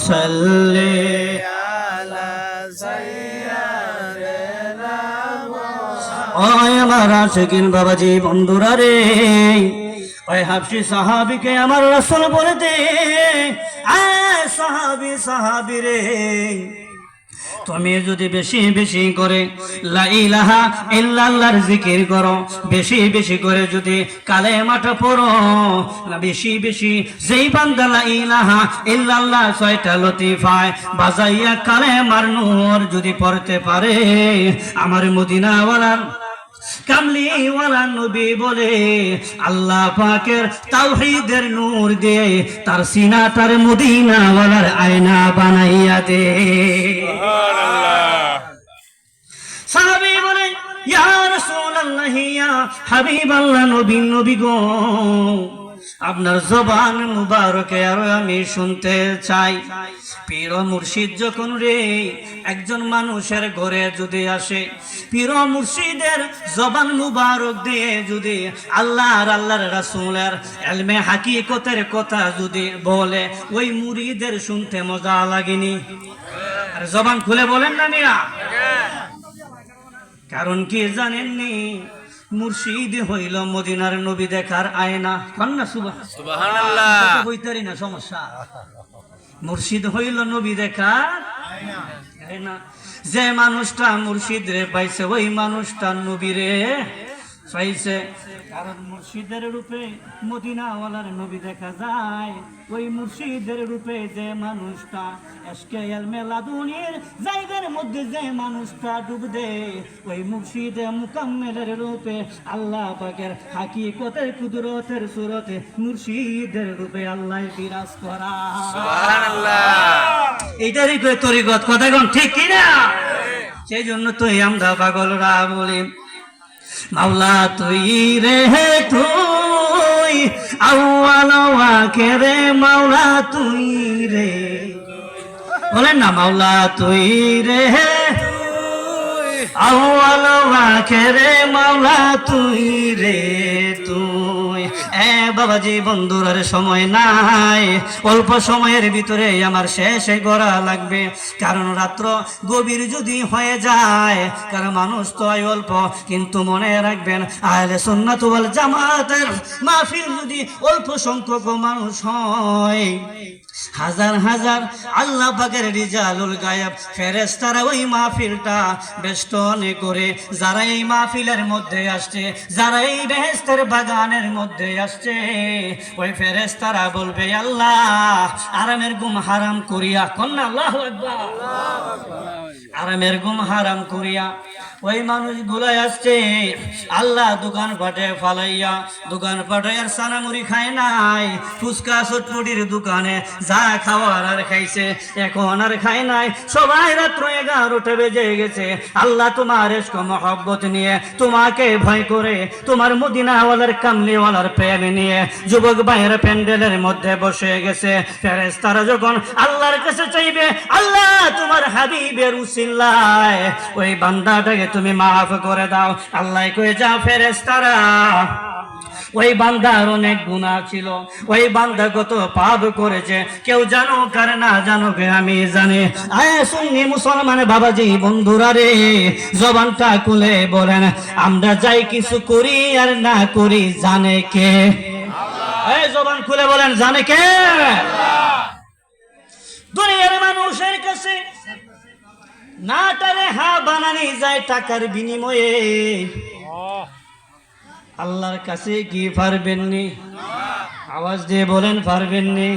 সাল্লি আলা সাইয়্যিদিনা মুহাম্মদ। ওই আমার আশিকিন বাবাজি বন্ধুরা রে, ওই হাবশী সাহাবীকে আমার রাসূল বলে দে, আয় সাহাবী সাহাবী রে, তুমি যদি বেশি বেশি করে লা ইলাহা ইল্লাল্লাহর জিকির করো, বেশি বেশি করে যদি কালেমাটা পড়ো, বেশি বেশি যেই বান্দা লা ইলাহা ইল্লাল্লাহ ছয়টা লতিফায় বাজাইয়া কালেমার নূর যদি পড়তে পারে, আমার মদিনাওয়ালার কামলিওয়ালা নবী বলে আল্লাহ পাকের তাওহীদের নূর দিয়ে তার সিনাটার মদিনাওয়ালার আয়না বানাইয়া দে। সাহাবী বলে ইয়া রাসূলুল্লাহ ইয়া হাবিবাল্লাহ, নবী গো, আপনার জবান মুবারকে আরো আমি শুনতে চাই। পীর মুর্শিদ যখন রে একজন মানুষের ঘরে যদি আসে, পীর মুর্শিদের জবান মুবারক দিয়ে যদি আল্লাহর রাসূলের ইলমে হাকিকতের কথা যদি বলে, ওই মুরিদের শুনতে মজা লাগেনি? আর জবান খুলে বলেন না মিয়া। কারণ কি জানেননি? মুর্শিদ হইল মদিনার নবী দেখার আয়না। কন্যা সুবহানাল্লাহ। বইতারি না, সমস্যা। মুর্শিদ হইল নবী দেখার আয়না। যে মানুষটা মুর্শিদ রে পাইছে, ওই মানুষটা নবী রে পাইছে। কারণ মুর্শিদের রূপে মদিনাওয়ালার নবী দেখা যায়। ওই মুর্শিদের রূপে যে মানুষটা আজকে ইলমে লাদুনির জায়গার মধ্যে যে মানুষটা ডুব দেয়, ওই মুর্শিদে মুকাম্মেলের রূপে আল্লাহ পাকের হাকিকতের কুদরতের সুরতে মুর্শিদের রূপে আল্লাহ বিরাজ করা। সুবহানাল্লাহ। এইটারই কই তরিকত, কথা কোন ঠিক কি না? সেই জন্য তো আমরা পাগলরা বলি মাওলা তুই রে তুই, আউয়াল ওয়াকেরে মাওলা তুই রে, বলেন না মাওলা তুই রে আউয়াল ওয়াকেরে মাওলা তুই রে তুই। বাবাজি বন্ধুরার সময় নাই, অল্প সময়ের ভিতরে আমার শেষে গড়া লাগবে। কারণ রাত্র গভীর যদি হয়ে যায়, কারণ মানুষ তো অল্প, কিন্তু মনে রাখবেন আহলে সুন্নাত ওয়াল জামাতের মাহফিল যদি অল্প সংখ্যক মানুষ হয়, হাজার হাজার আল্লাহ পাকের রিজালুল গায়েব ফেরেশতারা ওই মাহফিলটা বেষ্টনী করে, যারা এই মাহফিলের মধ্যে আসছে, যারা এই বেহেশতের বাগানের মধ্যে আসছে, ওই ফেরেশতারা বলবে আল্লাহ আরামের ঘুম হারাম করিয়া, কন্যা আল্লাহু আকবার, আরামের ঘুম হারাম করিয়া ওই মানুষগুলো আসছে। আল্লাহ দোকান পাটে ফালাইয়া, দোকান পাটে আর সানামুড়ি খায় নাই, ফুচকা চটপটির দোকানে যা খাওয়ার আর খাইছে, এখন আর খায় নাই। সবাই রাত্র 11টা বেজে গেছে। আল্লাহ তোমার ইশক মহব্বত নিয়ে, তোমাকে ভয় করে, তোমার মদিনাওয়ালার কামলিওয়ালার প্রেম নিয়ে যুবক ভাইয়ের প্যান্ডেলের মধ্যে বসে গেছে। ফেরেশতারা যখন আল্লাহর কাছে চাইবে, আল্লাহ তোমার হাবিবের উসিলায় ওই বান্দাটাকে তুমি মাফ করে দাও, আল্লাহ কয়ে যা ফেরেশতারা, ওই বান্দার অনেক গুনাহ ছিল, ওই বান্দা কত পাপ করেছে, কেউ জানুক আর না জানুক আমি জানি। আয় সুন্নি মুসলমান বাবাজি বন্ধুরা রে, জবানটা খুলে বলেন আমরা যাই কিছু করি আর না করি জানে কে? এই জবান খুলে বলেন জানে কে? দুনিয়ার মানুষের কাছে নাটারে হা বানানি যায় টাকার বিনিময়ে, আল্লাহর কাছে কি পারবেননি? আওয়াজ দিয়ে বলেন পারবেননি?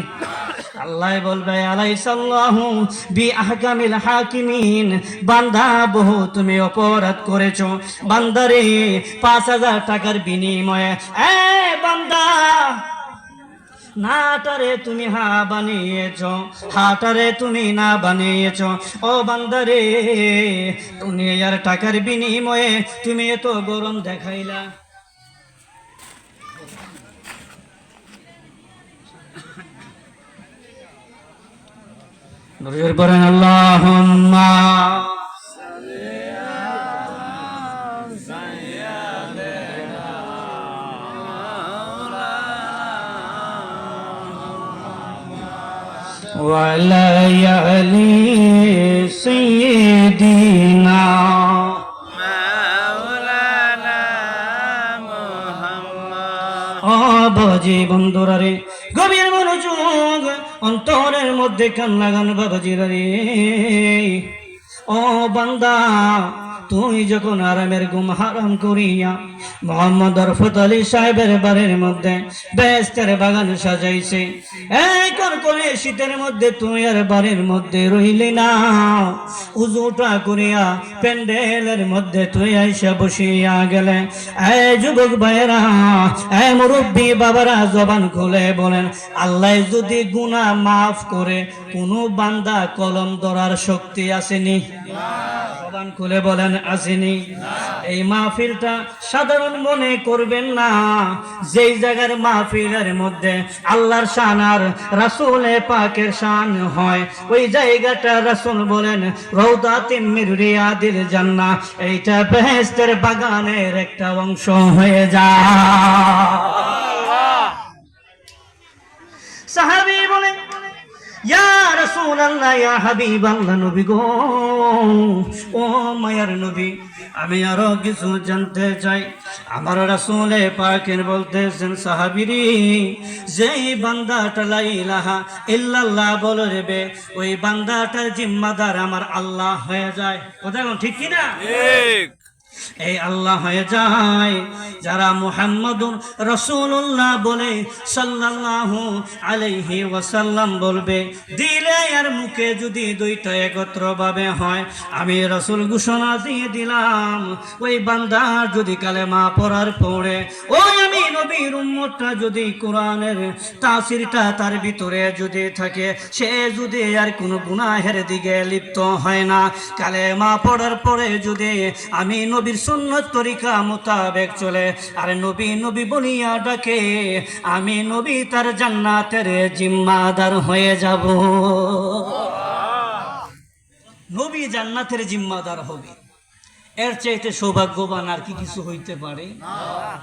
আল্লাহ বলবে আলাইসাল্লাহু বিআহকামিল হাকিমিন, বান্দা বহু তুমি অপরাধ করেছো, বান্দারে 5000 টাকার বিনিময়ে বান্দা নাটারে তুমি হা বানিয়েছ, হাটারে তুমি না বানিয়েছ। ও বান্দারে দুনিয়ার টাকার বিনিময়ে তুমি এত গরম দেখাইলা, নবীর পড়েন আল্লাহুম্মা ওয়ালা ইয়ালি সাইয়্যিদিনা মাওলানা মুহাম্মদ। ও বাবাজি বন্ধুরা রে, গভীর মনোযোগ অন্তরের মধ্যে কান লাগান বাবাজিরা রে। ও বান্দা তুই যখন আরামের ঘুম হারাম করিয়া মোহাম্মদ রফত আলী সাহেবের বাড়ির মধ্যে বেহেশতের বাগান সাজাইছে, এই কনকনে শীতের মধ্যে তুই আর বাড়ির মধ্যে রইলি না, উজুটা করিয়া প্যান্ডেলের মধ্যে তুই আইসা বসিয়া গেলে। এই যুবক ভাইরা, এই মুরব্বী বাবারা, জবান খুলে বলেন আল্লাহ যদি গুনাহ মাফ করে, কোনো বান্দা কলম ধরার শক্তি আসেনি? জবান খুলে বলেন আসেনি। এই মাহফিলটা সাধারণ মনে করবেন না, যেই জায়গার মাহফিলের মধ্যে আল্লাহর শান আর রাসূলে পাকের শান হয়, ওই জায়গাটা রাসূল বলেন রওদাতিন মির রিয়াদিল জান্নাহ, এইটা বেহেশতের বাগানের একটা অংশ হয়ে যায়। সাহাবী বলেন ইয়া রাসূলুল্লাহ, ইয়া হাবিবাল্লাহ, নবী গো, ও মায়ার নবী, আমি আরো কিছু জানতে চাই। আমার রাসূলে পাকের বলতেছেন, সাহাবীরি, যেই বান্দাটা লা ইলাহা ইল্লাল্লাহ বলবে, ওই বান্দাটার জিম্মাদার আমার আল্লাহ হয়ে যায়। কথা বলুন ঠিক কি না? ঠিক। এই আল্লাহ হয়ে যায় যারা মুহাম্মাদুর রাসূলুল্লাহ বলে সাল্লাল্লাহু আলাইহি ওয়াসাল্লাম বলবে, দিলে আর মুখে যদি দুইটা একত্র ভাবে হয়, আমি রাসূল ঘোষণা দিয়ে দিলাম, ওই বান্দা যদি কালেমা পড়ার পড়ে, ওই আমি নবীর উম্মতটা যদি কোরআনের তাসিরটা তার ভিতরে যদি থাকে, সে যদি আর কোনো গুনাহের দিকে লিপ্ত হয় না, কালেমা পড়ার পরে যদি আমি নবীর সুন্নত তরিকা মোতাবেক চলে আর নবী নবী বলিয়া ডাকে, আমি নবী তার জান্নাতের জিম্মাদার হয়ে যাব। নবী জান্নাতের জিম্মাদার হবে, এর চাইতে সৌভাগ্যবান আর কি কিছু হইতে পারে?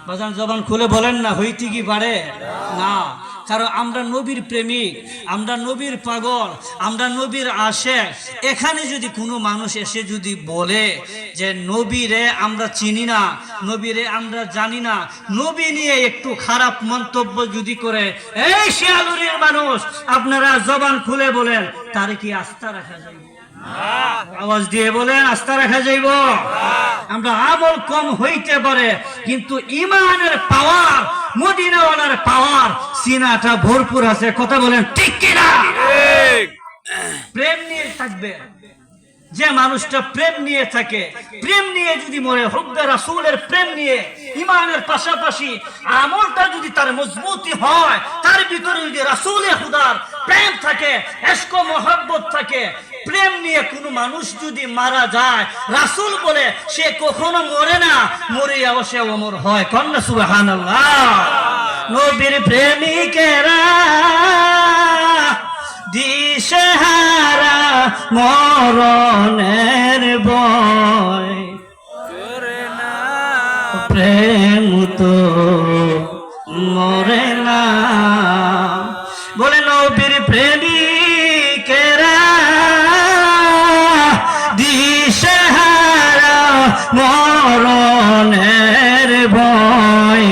বাজান জবান খুলে বলেন না, হইতে কি পারে? না। কারণ আমরা নবীর প্রেমিক, আমরা নবীর পাগল, আমরা নবীর আশেক। এখানে যদি কোনো মানুষ এসে যদি বলে যে নবীরে আমরা চিনি না, নবীরে আমরা জানি না, নবী নিয়ে একটু খারাপ মন্তব্য যদি করে, এই শিয়ালুরের মানুষ, আপনারা জবান খুলে বলেন, তার কি আস্থা রাখা যায়? আওয়াজ দিয়ে বলেন, আস্থা রাখা যাইব? আমরা আমল কম হইতে পারে, কিন্তু ইমানের পাওয়ার, মদিনাওয়ালার পাওয়ার সিনাটা ভরপুর আছে। কথা বলেন ঠিক কিনা? প্রেম নিয়ে থাকবে, যে মানুষটা প্রেম নিয়ে থাকে, প্রেম নিয়ে যদি মরে, হুব্বে রাসূলের প্রেম নিয়ে ইমানের পাশাপাশি আমলটা যদি তার মজবুতি হয়, তার ভিতরে যদি রাসূলে খুদার প্রেম থাকে, ইশক ও মহব্বত থাকে, প্রেম নিয়ে কোনো মানুষ যদি মারা যায়, রাসূল বলে সে কখনো মরে না, মরিয়া সে অমর হয়। কন্যা সুবহানাল্লাহ। নবীর প্রেমিকেরা দিশেহারা মরণের ভয়, প্রেম তো মরে না। বলে নবীর প্রেমিকেরা দিশেহারা মরণের ভয়,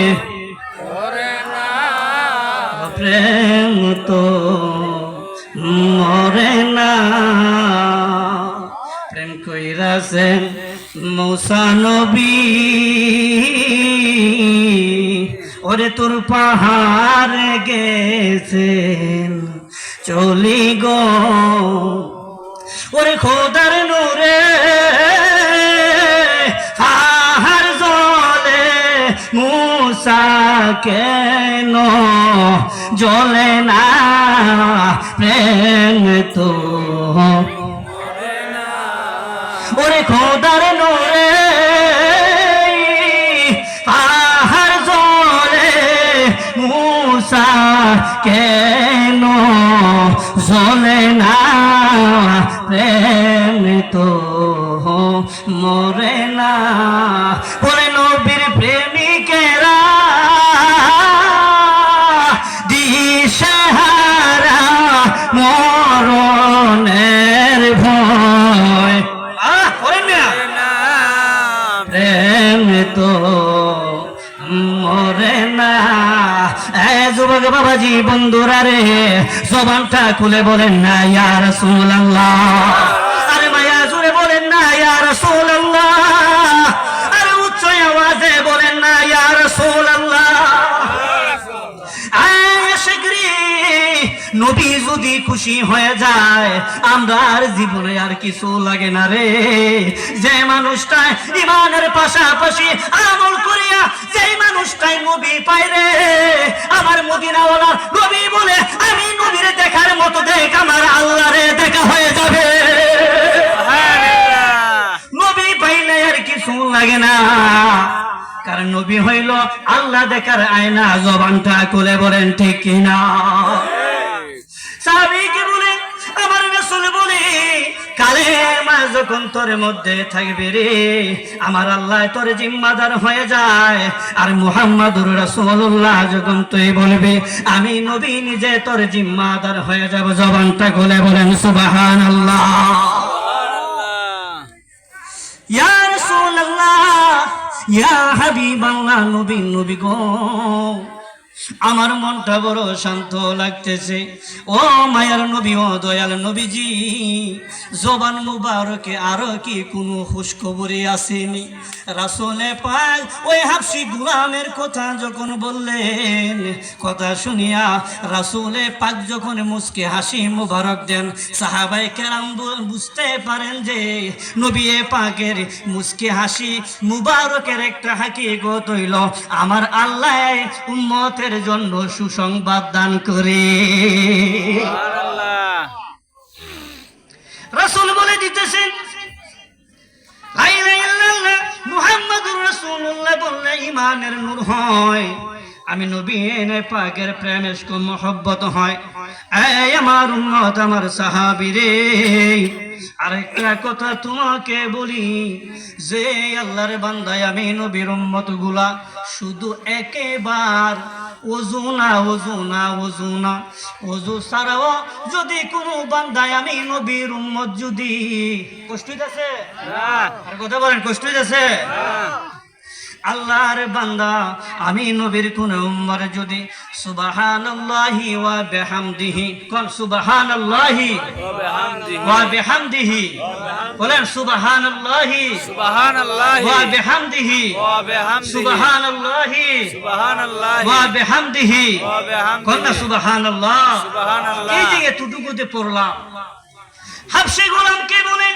প্রেম তো মরে না। প্রেম কইরাছেন মূসা নবী, ওরে তোর পাহাড়ে গেছেন চলি গো, ওরে খোদার নূরে পাহাড় জ্বলে, মূসা কেন জ্বলে না? প্রেম তো ওরে খোদার নূরে পাহাড় জ্বলে, মূসা কেন জ্বলে না? প্রেম তো মরে না। ওরে নবীর প্রেমিকেরা দিশেহারা মরণের ভয়, প্রেম তো মরে না। যুবক বাবাজি বন্ধুরা রে, জবানটা খুলে বলেন না ইয়া রাসূলুল্লাহ। আরে মায়া জুড়ে বলেন না ইয়া রাসূলুল্লাহ। আরে উচ্চ আওয়াজে বলেন না ইয়া রাসূলুল্লাহ। নবী যদি খুশি হয়ে যায়, আমরা আর জীবনে আর কিছু লাগে না রে। যে মানুষটাই ইমানের পাশাপাশি আমল করিয়া, যেই মানুষটাই নবী পায় রে, আমার মদিনাওয়ালা নবী বলে, আমি নবীরে দেখার মতো দেখ, আমার আল্লাহরে দেখা হয়ে যাবে। লাগে না, কারণ নবী হইল আল্লাহ দেখার আয়না। জবানটা খুলে বলেন ঠিক কিনা? সাহাবীকে বলে আমার রাসূল বলে কালেমা যখন তোর মধ্যে থাকবে রে, আমার আল্লাহ তোর জিম্মাদার হয়ে যায়। আর মুহাম্মাদুর রাসূলুল্লাহ যখন তুই বলবে আমি নবী নিজে তোর জিম্মাদার হয়ে যাব। জবানটা খুলে বলেন সুবহানাল্লাহ। ইয়া রাসূলুল্লাহ, ইয়া হাবিবাল্লাহ, নবী নবী গো, আমার মনটা বড় শান্ত লাগতেছে। ও মায়ার নবী, ও দয়াল নবীজি, জবান মুবারকে আরো কি কোনো খুশখবরি আসেনি? রাসূলে পাক ওই হাবশী গোলামের কথা যখন বললেন, কথা শুনিয়া রাসূলে পাক যখন মুস্কি হাসি মুবারক দেন, সাহাবায়ে কেরাম বুঝতে পারেন যে নবী পাকের মুস্কি হাসি মুবারকের একটা হাকিকত হইল আমার আল্লাহ উম্মতের জন্য সুসংবাদ দান করে। রাসূল বলে দিতেছেন লা ইলাহা ইল্লাল্লাহ মুহাম্মাদুর রাসূলুল্লাহ বললে ঈমানের নূর হয়। আমি নবী পাকের প্রেমের মহব্বত হয়। এই আমার উম্মত, আমার সাহাবী রে, আরেকটা কথা তোমাকে বলি যে আল্লাহর বান্দায় আমি নবীর উম্মত গুলা শুধু একেবার ওযু ছাড়াও যদি কোনো বান্দায় আমি নবীর উম্মত যদি কষ্ট হইতেছে আর কথা বলেন, কষ্ট হইতেছে আল্লাহর বান্দা আমি নবীর কোন উম্মত যদি সুবহানাল্লাহি ওয়া বিহামদিহি, কোন সুবহানাল্লাহি ওয়া বিহামদিহি, বলেন সুবহানাল্লাহি ওয়া বিহামদিহি, সুবহানাল্লাহি ওয়া বিহামদিহি, কোন সুবহানাল্লাহ। এই যে এতটুকুতে পড়লাম, হাবশী গোলামকে বলে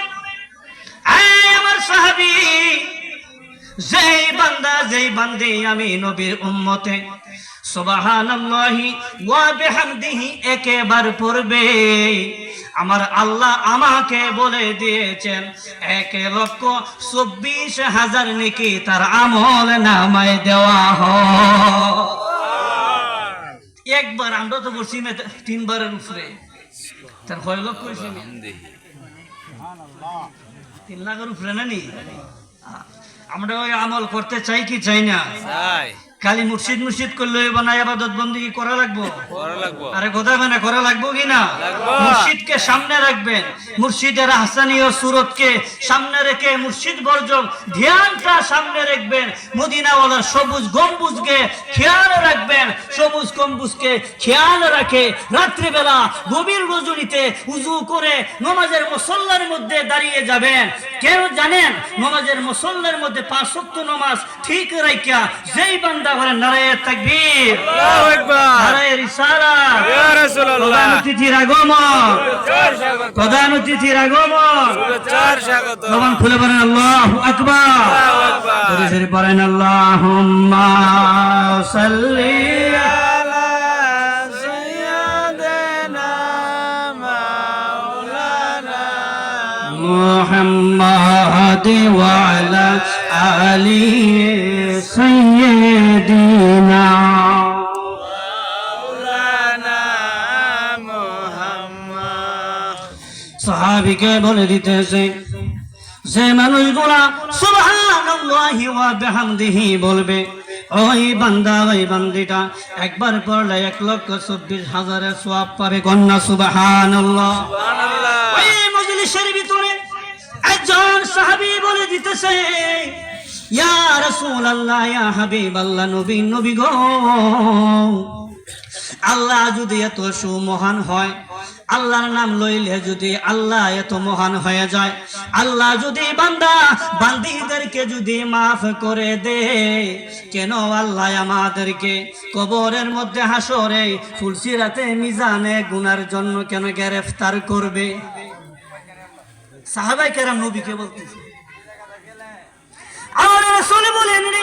এই আমার সাহাবী, যেই বান্দা যেই বান্দি আমি নবীর উম্মতে সুবহানাল্লাহি ওয়া বিহামদিহি একেবার পড়বে, আমার আল্লাহ আমাকে বলে দিয়েছেন 1,24,000 নেকি তার আমল নামায় দেওয়া হয়। একবার আমরা তো বলছি 3 বারের উপরে, তার 6 লক্ষ হয়েছে 3 লাখের উপরে না নি? আমরা ওই আমল করতে চাই কি চাই না? খালি মুর্শিদ করলে বানায় ইবাদত বন্দেগী করা লাগবো? আরে কথা মানে করা লাগবো কি না? মুর্শিদকে সামনে রাখবেন, মুর্শিদের হাসানীয় সুরতকে সামনে রেখে মুর্শিদ বর্জক ধ্যানটা সামনে রাখবেন, মদিনাওয়ালার সবুজ গম্বুজকে খেয়াল রাখবেন, সবুজ গম্বুজকে খেয়াল রাখে রাত্রিবেলা গভীর রজনীতে উযু করে নামাজের মুসল্লার মধ্যে দাঁড়িয়ে যাবেন। কেন জানেন? নামাজের মুসল্লার মধ্যে 5 ওয়াক্ত নামাজ ঠিক রাখিয়া যেই বান্দা বলেন নারায়ে তাকবীর, আল্লাহু আকবার, নারায়ে রিসালাত, ইয়া রাসূলুল্লাহ, প্রধান অতিথির আগমন, প্রধান অতিথির আগমন, শুভেচ্ছার স্বাগত, জবান খুলে বলেন আল্লাহু আকবার, আল্লাহু আকবার, জোরে পড়েন আল্লাহুম্মা সাল্লি আলা সাইয়্যিদিনা মাওলানা মুহাম্মাদ ওয়া আলা আলি সাইয়্যিদিনা মাওলানা মুহাম্মদ। সাহাবীকে বলে দিতেছে যে মানুষগুলা সুবহানাল্লাহি ওয়া বিহামদিহি বলবে, ওই বান্দা ওই বান্দিটা একবার পড়লে 1,24,000 সওয়াব পাবে। কন্যা সুবহানাল্লাহ। ওই মজলিসের ভিতরে একজন সাহাবী বলে দিতেছে ইয়া রাসূলুল্লাহ, ইয়া হাবিবাল্লাহ, নবী গো, আল্লাহ যদি এত সুমহান হয়, আল্লাহর নাম লইলে যদি আল্লাহ এত মহান হয়ে যায়, আল্লাহ যদি বান্দা বান্দীদেরকে যদি মাফ করে দে, কেন আল্লাহ আমাদেরকে কবরের মধ্যে হাসরে ফুলসিরাতে মিজানে গুনার জন্য কেন গ্রেফতার করবে? সাহাবায়ে কেরাম নবীকে বলতেছে। আমার রাসূল বলেন রে,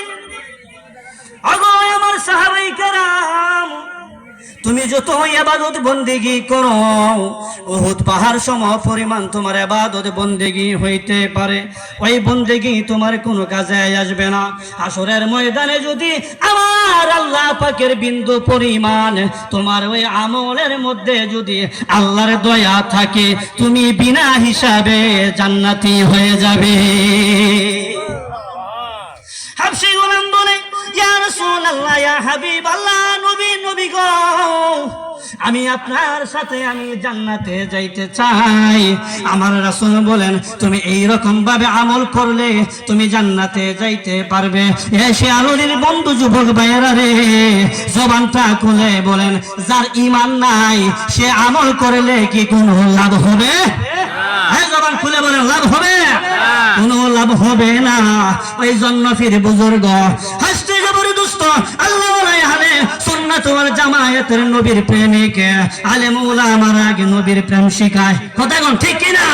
আগো আমার সাহাবায়ে কেরাম, তুমি যত ইবাদত বন্দেগি করো, উহুদ পাহাড় সম পরিমাণ তোমার ইবাদত বন্দেগি হইতে পারে, ওই বন্দেগি তোমার কোনো কাজে আসবে না। হাসরের ময়দানে যদি আমার আল্লাহ পাকের বিন্দু পরিমাণ তোমার ওই আমলের মধ্যে যদি আল্লাহর দয়া থাকে, তুমি বিনা হিসাবে জান্নাতি হয়ে যাবে। হাবশী গোলাম বলে, ইয়া রাসূলুল্লাহ, ইয়া হাবিবাল্লাহ, নবী গো, আমি আপনার সাথে আমি জান্নাতে যাইতে চাই। আমার রাসূল বলেন, তুমি এই রকম ভাবে আমল করলে তুমি জান্নাতে যাইতে পারবে। এসে আলোর বন্ধু যুবক ভাইয়েরা রে, জবানটা খুলে বলেন, যার ঈমান নাই সে আমল করলে কি কোনো লাভ হবে? হ্যাঁ, জবান খুলে বলেন, লাভ হবে? কোনো লাভ হবে না। ওই জন্য ফির বুজুর্গ হাসতে যাবরে দোস্ত, আল্লাহ আলে সুন্নাত ওয়াল জামায়াতের নবীর প্রেমিক আলেম উলামারা আগে নবীর প্রেম শিখায়। কথা কোন ঠিক কি না?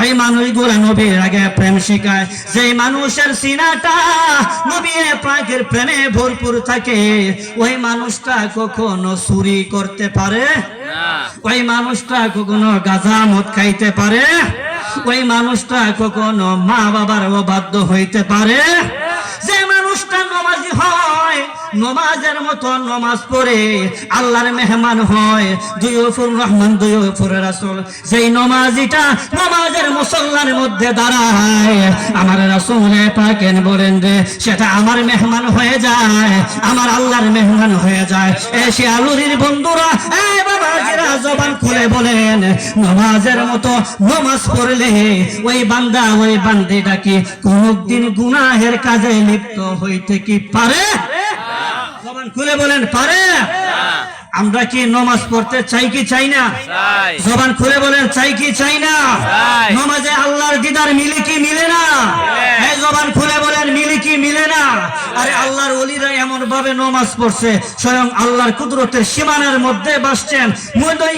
ওই মানুষগুলা নবীর আগে প্রেম শিখায়। যেই মানুষের সিনাটা নবী পাকের প্রেমে ভরপুর থাকে, ওই মানুষটা কখনো চুরি করতে পারে না, ওই মানুষটা কখনো গাঁজা মদ খাইতে পারে, ওই মানুষটা কখনো মা বাবার অবাধ্য হইতে পারে। যে মানুষটা নমাজি হয়, নমাজের মতো নমাজ পড়ে আল্লাহর মেহমান হয়, দুইয়ুফুর রহমান দুইয়ুফুর রাসূল, যেই নমাজিটা নমাজের মুসল্লার মধ্যে দাঁড়ায়, আমার রাসূল পাক বলেন যে সেটা আমার মেহমান হয়ে যায়, আমার আল্লাহর মেহমান হয়ে যায়। এসে আলুরির বন্ধুরা, এই বাবাজিরা, জবান খুলে বলেন, নমাজের মতো নমাজ পড়লে ওই বান্দা ওই বান্দিটা কি কোনদিন গুনাহের কাজে লিপ্ত হইতে কি পারে? জবান খুলে বলেন, পারে? আমরা কি নমাজ পড়তে চাই কি চাই না? জবান খুলে বলেন, চাই কি চাই না? নমাজে আল্লাহর দিদার মিলে কি মিলে না? এই জবান খুলে বলেন, মিলে কি মিলে না? আরে আল্লাহর ওলিরা এমন ভাবে নমাজ পড়ছে, স্বয়ং আল্লাহর কুদরতের সীমানার মধ্যে বসছেন,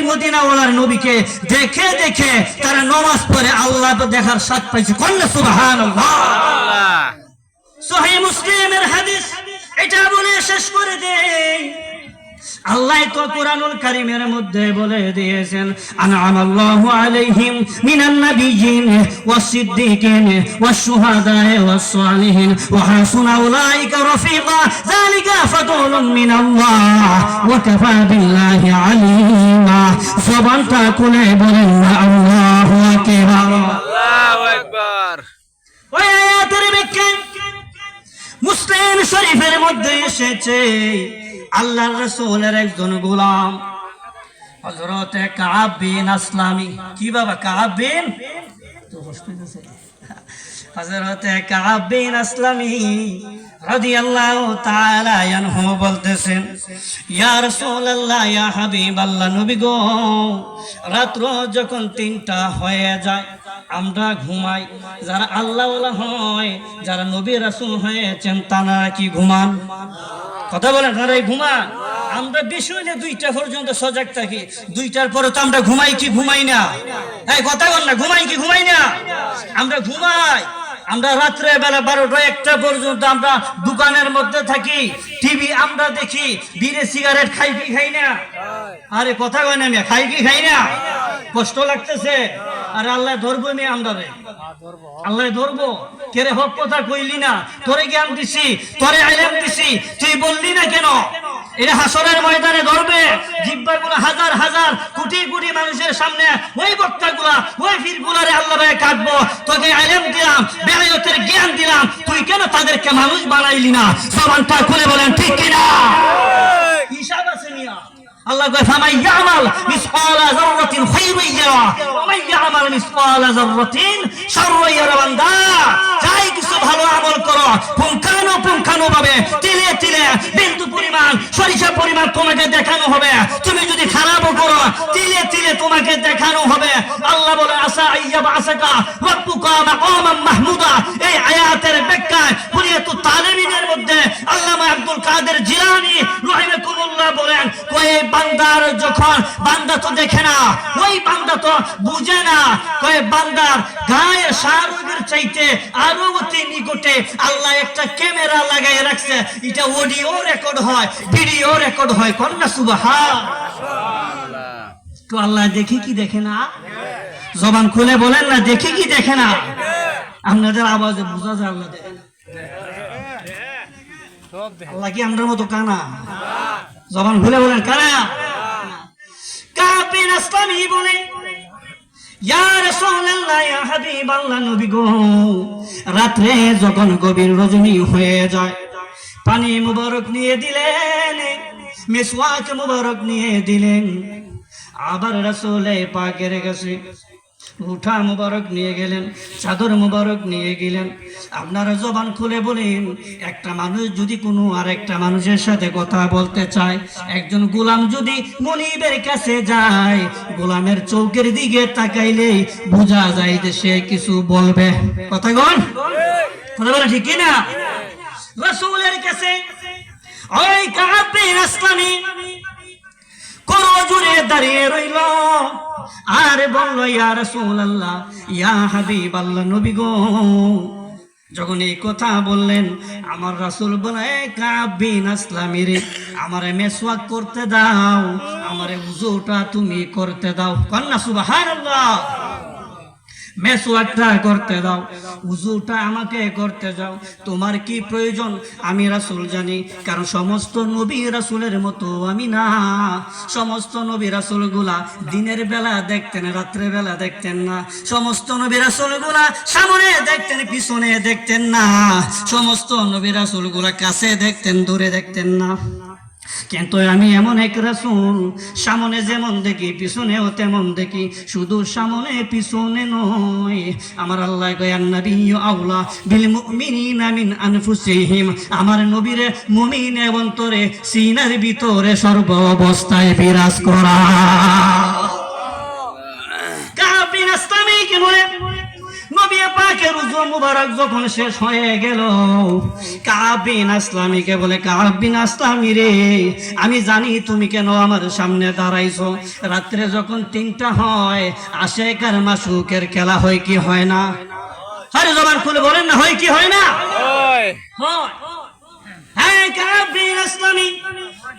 মদিনাওয়ালার নবীকে দেখে দেখে তারা নমাজ পড়ে আল্লাহ দেখার স্বাদ পাইছে। কন্যা সুবহানাল্লাহ। সহিহ মুসলিমের হাদিস, এটা বলে শেষ করে দেই। আল্লাহ তো কুরআনুল কারীমের মধ্যে বলে দিয়েছেন, আনআমাল্লাহু আলাইহিম মিনান নাবিয়্যিন ওয়াস সিদ্দীকিন ওয়াস শুহাদায়ে ওয়াস সালিহিন ওয়া হাসুনা উলাইকা রাফিকা যালিকা ফাদলুম মিনাল্লাহ ওয়া কাফা বিল্লাহি আলিমা। জবানটা খুলে বলেন আল্লাহু আকবার, আল্লাহু আকবার। ওই আয়াতের ব্যাখ্যা মুসলিম শরীফের মধ্যে এসেছে, আল্লাহর রাসূলের একজন গোলাম হযরত কাব বিন আসলামী, কি বাবা কাব বিন, তো কষ্ট হইছে, হযরত কাব বিন আসলামী রাদিয়াল্লাহু তাআলা আনহু বলতেছেন, ইয়া রাসূলুল্লাহ, ইয়া হাবিবাল্লাহ, নবী গো, রাত্র যখন 3টা হয়ে যায় আমরা ঘুমাই। যারা আল্লাহ ওয়ালা হয়, যারা নবী রাসূল হয়েছেন, তারা কি ঘুমান? কথা বলেন, তারাই ঘুমান। আমরা বেশি হইলে 2টা পর্যন্ত সজাগ থাকি, 2টার পরে তো আমরা ঘুমাই কি ঘুমাই না? এই কথা বল না, ঘুমাই কি ঘুমাই না? আমরা ঘুমাই। আমরা রাত্রে বেলা 12টা 1টা পর্যন্ত আমরা দোকানের মধ্যে থাকি, টিভি আমরা দেখি, বিড়ি সিগারেট খাই কি খাই না? আরে কথা কয় না, খাই কি খাই না? কষ্ট লাগতেছে। আরে আল্লাহ ধরবো মেয়ে আমরা রে, আল্লাহ ধরবো। কেরে হক কথা কইলি না, তোরে জ্ঞান দিছি, তোরে ইলম দিছি, তুই বললি না কেন? এটা হাসরের ময়দানে ধরবে। জিহ্বাগুলো হাজার হাজার কোটি কোটি মানুষের সামনে ওই বক্তাগুলা ওই ফিরগুলারে আল্লাহ ভাই কাটবো। তোকে ইলম দিলাম, বেলায়েতের জ্ঞান দিলাম, তুই কেন তাদেরকে মানুষ বানাইলি না? জবানটা খুলে বলেন ঠিক কিনা? হিসাব আছে মিয়া। আল্লাহ কয়, ফামাই ইয়ামাল মিসকালা যাররাতিন খায়রুন ইয়ারা ওয়া মান ইয়ামাল মিসকালা যাররাতিন শাররুন ইয়ারা। বান্দা, যাই কিছু ভালো আমল করো, পুঙ্খানু ভাবে তিলে তিলে বিন্দু পরিমাণ সরিষা পরিমাণ তোমাকে দেখানো হবে। তুমি যদি খারাপও করো, তিলে তিলে তোমাকে দেখানো হবে। আল্লাহ বলে, আসা আইয়াবআসাকা রাব্বুকা মাকামান মাহমুদা। এই আয়াতের ব্যাখ্যায় কুলিয়াতুত তালিমিনের মধ্যে আল্লামা আব্দুল কাদের জিলানী রাহিমাহুল্লাহ বলেন, ওই বান্দার যখন বান্দা তো দেখে না, ওই বান্দা তো বুঝে না, ওই বান্দার গায়ের শাহরুগের চাইতে আরো অতি নিকটে আল্লাহ একটা ক্যামেরা লাগাই রাখছে। এটা অডিও রেকর্ড হয়, ভিডিও রেকর্ড হয়। কন্যা সুবহানাল্লাহ। তো আল্লাহ দেখে কি দেখে না? জবান খুলে বলেন না, দেখে কি দেখে না? আপনাদের আওয়াজে বোঝা যায় আল্লাহ দেখে না। আল্লাহ কি আমাদের মতো কানা? জবান খুলে বলেন কানা? কাব বিন আসলামী বলে, ইয়া রাসূলুল্লাহ, ইয়া হাবিবাল্লাহ, নবী গো, রাত্রে যখন গভীর রজনী হয়ে যায়, পানি মুবারক নিয়ে দিলেন, মিসওয়াক মুবারক নিয়ে দিলেন, আবার রাসূল পাকের কাছে উঠা মুবারক নিয়ে গেলেন, চাদর মুবারক নিয়ে গেলেন। আপনারা জবান খুলে বলেন, একটা মানুষ যদি কোনো আরেকটা মানুষের সাথে কথা বলতে চায়, একজন গোলাম যদি মনিবের কাছে যায়, গোলামের চোখের দিকে তাকাইলেই বোঝা যায় যে সে কিছু বলবে। কথা বল, কথা বলে ঠিক না? রাসূলের কাছে ওই কাব বিন আসলামী করজুরে দাঁড়িয়ে রইল আর বলল, ইয়া রাসূলুল্লাহ, ইয়া হাবিবাল্লাহ, নবী গো। যখন এই কথা বললেন, আমার রাসূল বলে, কাব বিন আসলামী রে, আমারে মেসওয়াক করতে দাও, আমারে ওযুটা তুমি করতে দাও। কন্যা সুবহানাল্লাহ। মেসওয়াকটা করতে দাও, ওযুটা আমাকে করতে দাও। তোমার কি প্রয়োজন আমি রাসূল জানি, কারণ সমস্ত নবী রাসূলের মতো আমি না। সমস্ত নবী রাসূলগুলা দিনের বেলা দেখতেন, রাত্রের বেলা দেখতেন না। সমস্ত নবী রাসূলগুলা সামনে দেখতেন, পিছনে দেখতেন না। সমস্ত নবী রাসূলগুলা কাছে দেখতেন, দূরে দেখতেন না। কিন্তু আমি এমন এক রাসূল, সামনে যেমন দেখি পিছনেও তেমন দেখি। শুধু সামনে পিছনে নয়, আমার আল্লাহ কয়, আন-নাবিয়্যু আওলা বিল মুমিনিনা মিন আনফুসিহিম। আমার নবীরে মুমিন অন্তরে সিনার ভিতরে সর্ব অবস্থায় বিরাজ করা। কাব বিন আসলামী কি বলে, নবী পাকের ওযু মুবারক যখন শেষ হয়ে গেল, কাব বিন আসলামীকে বলে, কাব বিন আসলামী রে, আমি জানি তুমি কেন আমার সামনে দাঁড়াইছো। রাত্রে যখন ৩টা হয়, আশিক আর মাশুকের খেলা হয় কি হয় না? আরে জবান খুলে বলেন না, হয় কি হয় না? হয়। হ্যাঁ, কাব বিন আসলামী,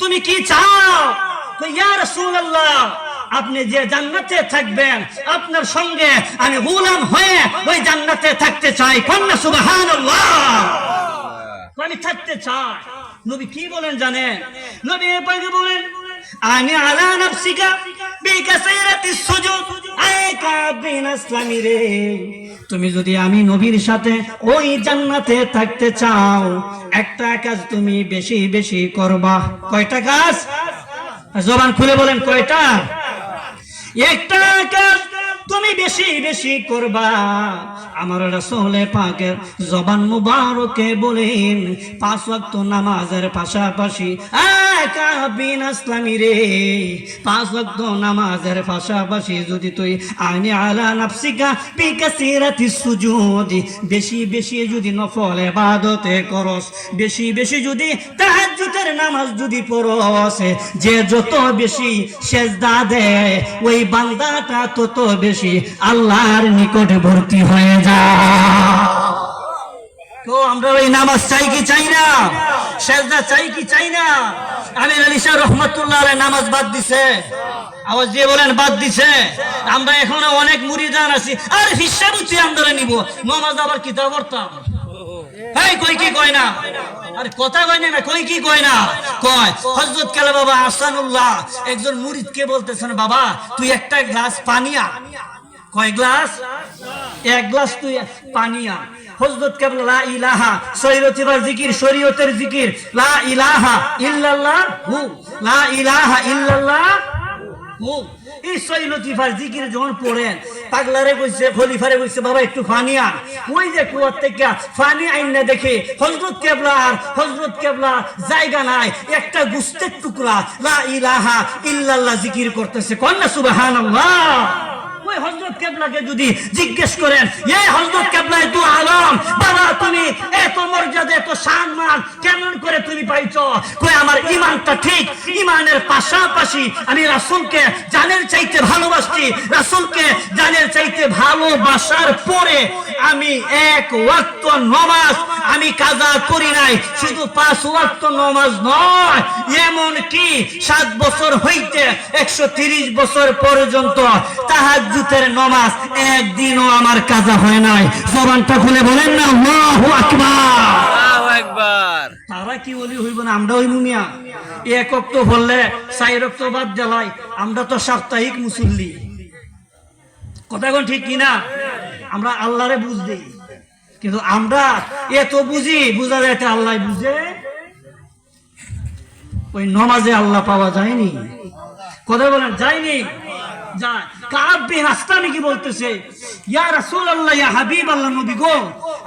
তুমি কি চাও? ইয়া রাসূলুল্লাহ, আপনি যে জান্নাতে থাকবেন, আপনার সঙ্গে আমি গোলাম হয়ে ওই জান্নাতে থাকতে চাই। কন্যা সুবহানাল্লাহ। আমি থাকতে চাই। নবী কি বলেন জানেন? নবী পাক বলেন, আনি আলা নাফসিকা বিকাসিরাতিস সুজুদ। আয় কাব বিন আসলামী রে, তুমি যদি আমি নবীর সাথে ওই জান্নাতে থাকতে চাও, একটা কাজ তুমি বেশি বেশি করবা। কয়টা কাজ? জবান খুলে বলেন, কয়টা? একটা কাজ তুমি বেশি বেশি করবা। আমার রাসূল পাকের জবান মুবারকে বলেন, 5 ওয়াক্ত নামাজের পাশাপাশি, কাব বিন আসলামী রে, 5 ওয়াক্ত নামাজের পাশাপাশি যদি তুই আনি আলা নাফসিকা বিকাসিরাতিস সুজুদ, বেশি বেশি যদি নফল ইবাদতে করস, বেশি বেশি যদি তাহাজ্জুদের নামাজ যদি পড়স, যে যত বেশি সিজদা দেয়, ওই বান্দাটা তত বেশি আল্লাহর নিকটে ভর্তি হয়ে যায়। তো আমরা ওই নামাজ চাই কি চাই না? সিজদা চাই কি চাই না? আমির আলী শাহ রহমাতুল্লাহ আলাইহি নামাজ বাদ দিছে। আওয়াজ দিয়ে বলেন, বাদ দিছে। আমরা এখনো অনেক মুরিদান আছি, আর হিসাব উঠি আমরা নিব, নামাজ আবার কিতাব পড়তাম। এই কই কি কয় না? আরে কথা কয় না, কই কি কয় না? কয় হযরত কালা বাবা আহসানুল্লাহ একজন মুরিদকে বলতেছেন, বাবা তুই একটা গ্লাস পানি আন। কয় গ্লাস? 1 গ্লাস তুই পানি আন। হযরত কেবলা লা ইলাহা, শরীয়তের জিকির, শরীয়তের জিকির, লা ইলাহা ইল্লাল্লাহ হু, লা ইলাহা ইল্লাল্লাহ হু। এই শরীয়তের জিকির যখন পড়েন, পাগলারে কইছে, খলিফারে কইছে, বাবা একটু পানি আন। ওই যে কুয়ার থেকে পানি আইনা দেখে হযরত কেবলা জায়গা নাই, একটা গোশতের টুকরা লা ইলাহা ইল্লাল্লাহ জিকির করতেছে। কন্যা সুবহানাল্লাহ। ওই হযরত কেবলাকে যদি জিজ্ঞেস করেন, এই হযরত কেবলা তু আলম, বাবা তুমি এত মর্যাদা এত সম্মান কেমন করে তুমি পাইছো? কই আমার ঈমানটা ঠিক, ঈমানের পাশাপাশি আমি রাসূলকে জানের চাইতে ভালোবাসি, রাসূলকে জানের চাইতে ভালোবাসার পরে আমি এক ওয়াক্ত নামাজ আমি কাজা করি নাই। শুধু 5 ওয়াক্ত নামাজ নয়, এমন কি 7 বছর হইতে 130 বছর পর্যন্ত তাহাজ্জুদের নামাজ একদিনও আমার কাজা হয় নাই। জবানটা খুলে বলেন না আল্লাহু আকবার। আল্লাহু আকবার। তারা কি ওলি হইব না? আমরা হইব মিয়া? এক ওয়াক্ত বললে 4 ওয়াক্ত বাদ জ্বালাই, আমরা তো সাপ্তাহিক মুসল্লি। কথা কোন ঠিক কিনা? আমরা আল্লাহরে বুঝ দেই, কিন্তু আমরা এত বুঝি, বুঝা যায় আল্লাহ বুঝে। ওই নমাজে আল্লাহ পাওয়া যায়নি। কথা বলেন যায়নি? যায়। কাব বিন আসলামি কি বলতেছে, ইয়া রাসূলুল্লাহ ইয়া হাবিবাল্লাহ, নবী গো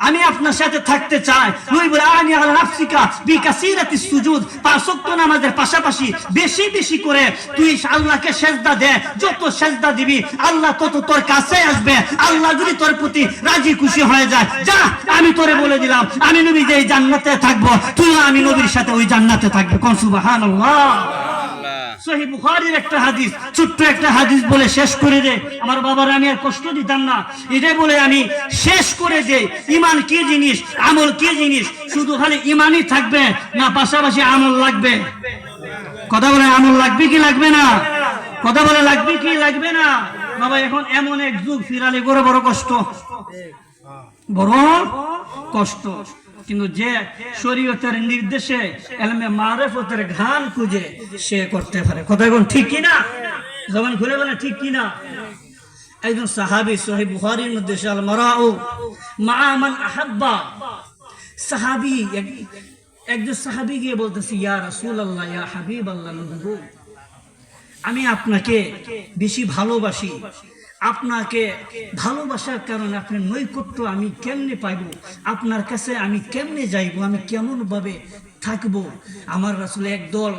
আমি আপনার সাথে থাকতে চাই। নবী বলে আনি আলা নাফসিকা বিকাসিরাতিস সুজুদ, 5 ওয়াক্ত নামাজের পাশাপাশি বেশি বেশি করে তুই আল্লাহকে সিজদা দে। যত সিজদা দিবি আল্লাহ তত তোর কাছে আসবে। আল্লাহ যদি তোর প্রতি রাজি খুশি হয়ে যায়, যা আমি তোরে বলে দিলাম আমি নবী যে জান্নাতে থাকবো, তুই আমি নবীর সাথে ওই জান্নাতে থাকবে। কোন সুবহানাল্লাহ। সহিহ বুখারীর একটা হাদিস, ছোট্ট একটা হাদিস বলে শেষ করে দে। আমার বাবার আমি আর কষ্ট দিতাম না, এটাই বলে আমি শেষ করে দেই। ঈমান কি জিনিস, আমল কি জিনিস? শুধু খালি ঈমানই থাকবে না পাশাপাশি আমল লাগবে? কথা বলে আমল লাগবে কি লাগবে না? কথা বলে লাগবে কি লাগবে না? বাবা এখন এমন এক যুগ ফিরালে বড় বড় কষ্ট, বড় কষ্ট। কিন্তু যে শরীয়তের নির্দেশে ইলমে মারিফতের ঘান খুঁজে সে করতে পারে। কথা কোন ঠিক কি না? জবান খুলে বলে ঠিক কি না? একজন সাহাবী, সহিহ বুখারীর মধ্যে আল মারাউ মা মান আহাব্বা, সাহাবী একজন সাহাবী গিয়ে বলতেছে, ইয়া রাসূলুল্লাহ ইয়া হাবিবাল্লাহ, নবী আমি আপনাকে বেশি ভালোবাসি, আপনাকে ভালোবাসার কারণে আপনার নৈকট্য আমি কেমনে পাইব, আপনার কাছে আমি কেমনে যাইব, আমি কেমন ভাবে থাকবো? আমার রাসূল একদল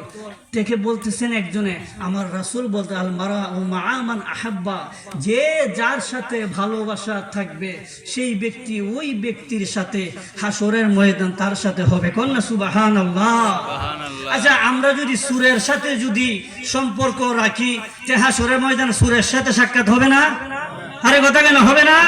থেকে বলতেছেন একজনে, আমার রাসূল বলতে আল মারাউ মা মান আহাব্বা, যে যার সাথে ভালোবাসা থাকবে সেই ব্যক্তি ওই ব্যক্তির সাথে হাসরের ময়দান তার সাথে হবে। কন্যা সুবহানাল্লাহ। আচ্ছা আমরা যদি সুরের সাথে যদি সম্পর্ক রাখি, তে হাসরের ময়দান সুরের সাথে সাক্ষাৎ হবে না? আরে কথা কেন হবে না?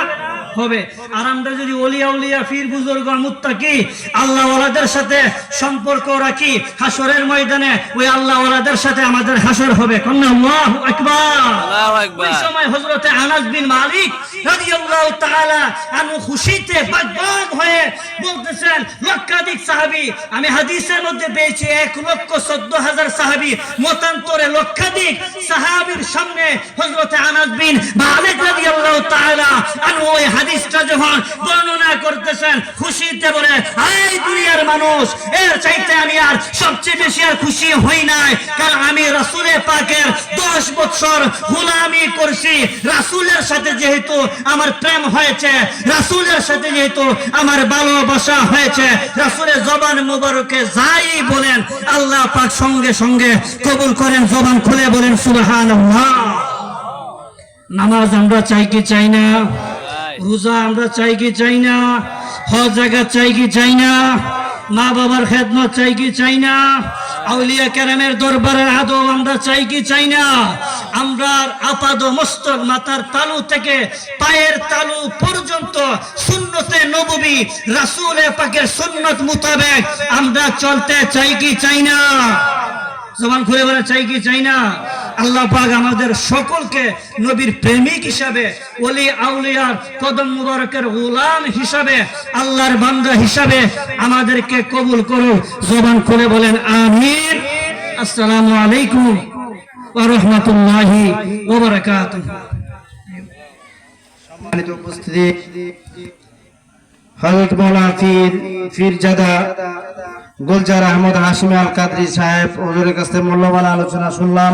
হবে। আর আমরা যদি ওলিয়া উলিয়া ফির বুজুর্গ মুত্তাকি আল্লাহ ওয়ালাদের সাথে সম্পর্ক রাখি, হাসরের ময়দানে ওই আল্লাহ ওয়ালাদের সাথে আমাদের হাসর হবে। কন্যা আল্লাহু আকবার। আল্লাহু আকবার। ওই সময় হযরতে আনাস বিন মালিক রাদিয়াল্লাহু তাআলা আনহু খুশিতে বাগবাগ হয়ে বলতেছেন, লক্ষাধিক সাহাবী, আমি হাদিসের মধ্যে পেয়েছি 1,14,000 সাহাবী, মতান্তরে লক্ষাধিক সাহাবীর সামনে হযরতে আনাস বিন মালিক রাদিয়াল্লাহু তাআলা আনহু ওই হাদিসটা যখন বর্ণনা করতেছেন খুশিতে বলে, এই দুনিয়ার মানুষ, এর চাইতে আমি আর সবচেয়ে বেশি আর খুশি হই নাই, কারণ আমি রাসূলের পাকের 10 বছর গোলামি করছি। রাসূলের সাথে যেহেতু আমার প্রেম হয়েছে, রাসূলের সাথে যেহেতু আমার ভালোবাসা হয়েছে, রাসূলের জবান মোবারকে যাই বলেন আল্লাহ পাক সঙ্গে সঙ্গে কবুল করেন। জবান খুলে বলেন সুবহানাল্লাহ। নামাজ আমরা চাই কি চাই না? রোজা আমরা চাই কি চাই না? হজ জাকাত চাই কি চাই না? মা বাবার খেদমত চাই কি চাই না? আউলিয়া কেরামের দরবারের আদব আমরা চাই কি চাই না? আমরা আপাদ মস্তক মাথার তালু থেকে পায়ের তালু পর্যন্ত সুন্নতে নববী রাসূলের পাকের সুন্নত মোতাবেক আমরা চলতে চাই কি চাই না? জবান খুলে বলে চাই কি চাই না? আল্লাহ পাক আমাদের সকলকে নবীর প্রেমিক হিসাবে, ওলি আউলিয়ার কদম মুবারকের গোলাম হিসাবে, আল্লাহর বান্দা হিসাবে আমাদেরকে কবুল করো। জবান খুলে বলেন আমিন। আসসালামু আলাইকুম ওয়া রাহমাতুল্লাহি ওয়া বারাকাতুহু। সম্মানিত উপস্থিতি, হযরত মাওলানা পীরজাদা গুলজার আহমদ হাশিমি আল কাদরি সাহেব হুজুরের কাছে মূল্যবান আলোচনা শুনলাম।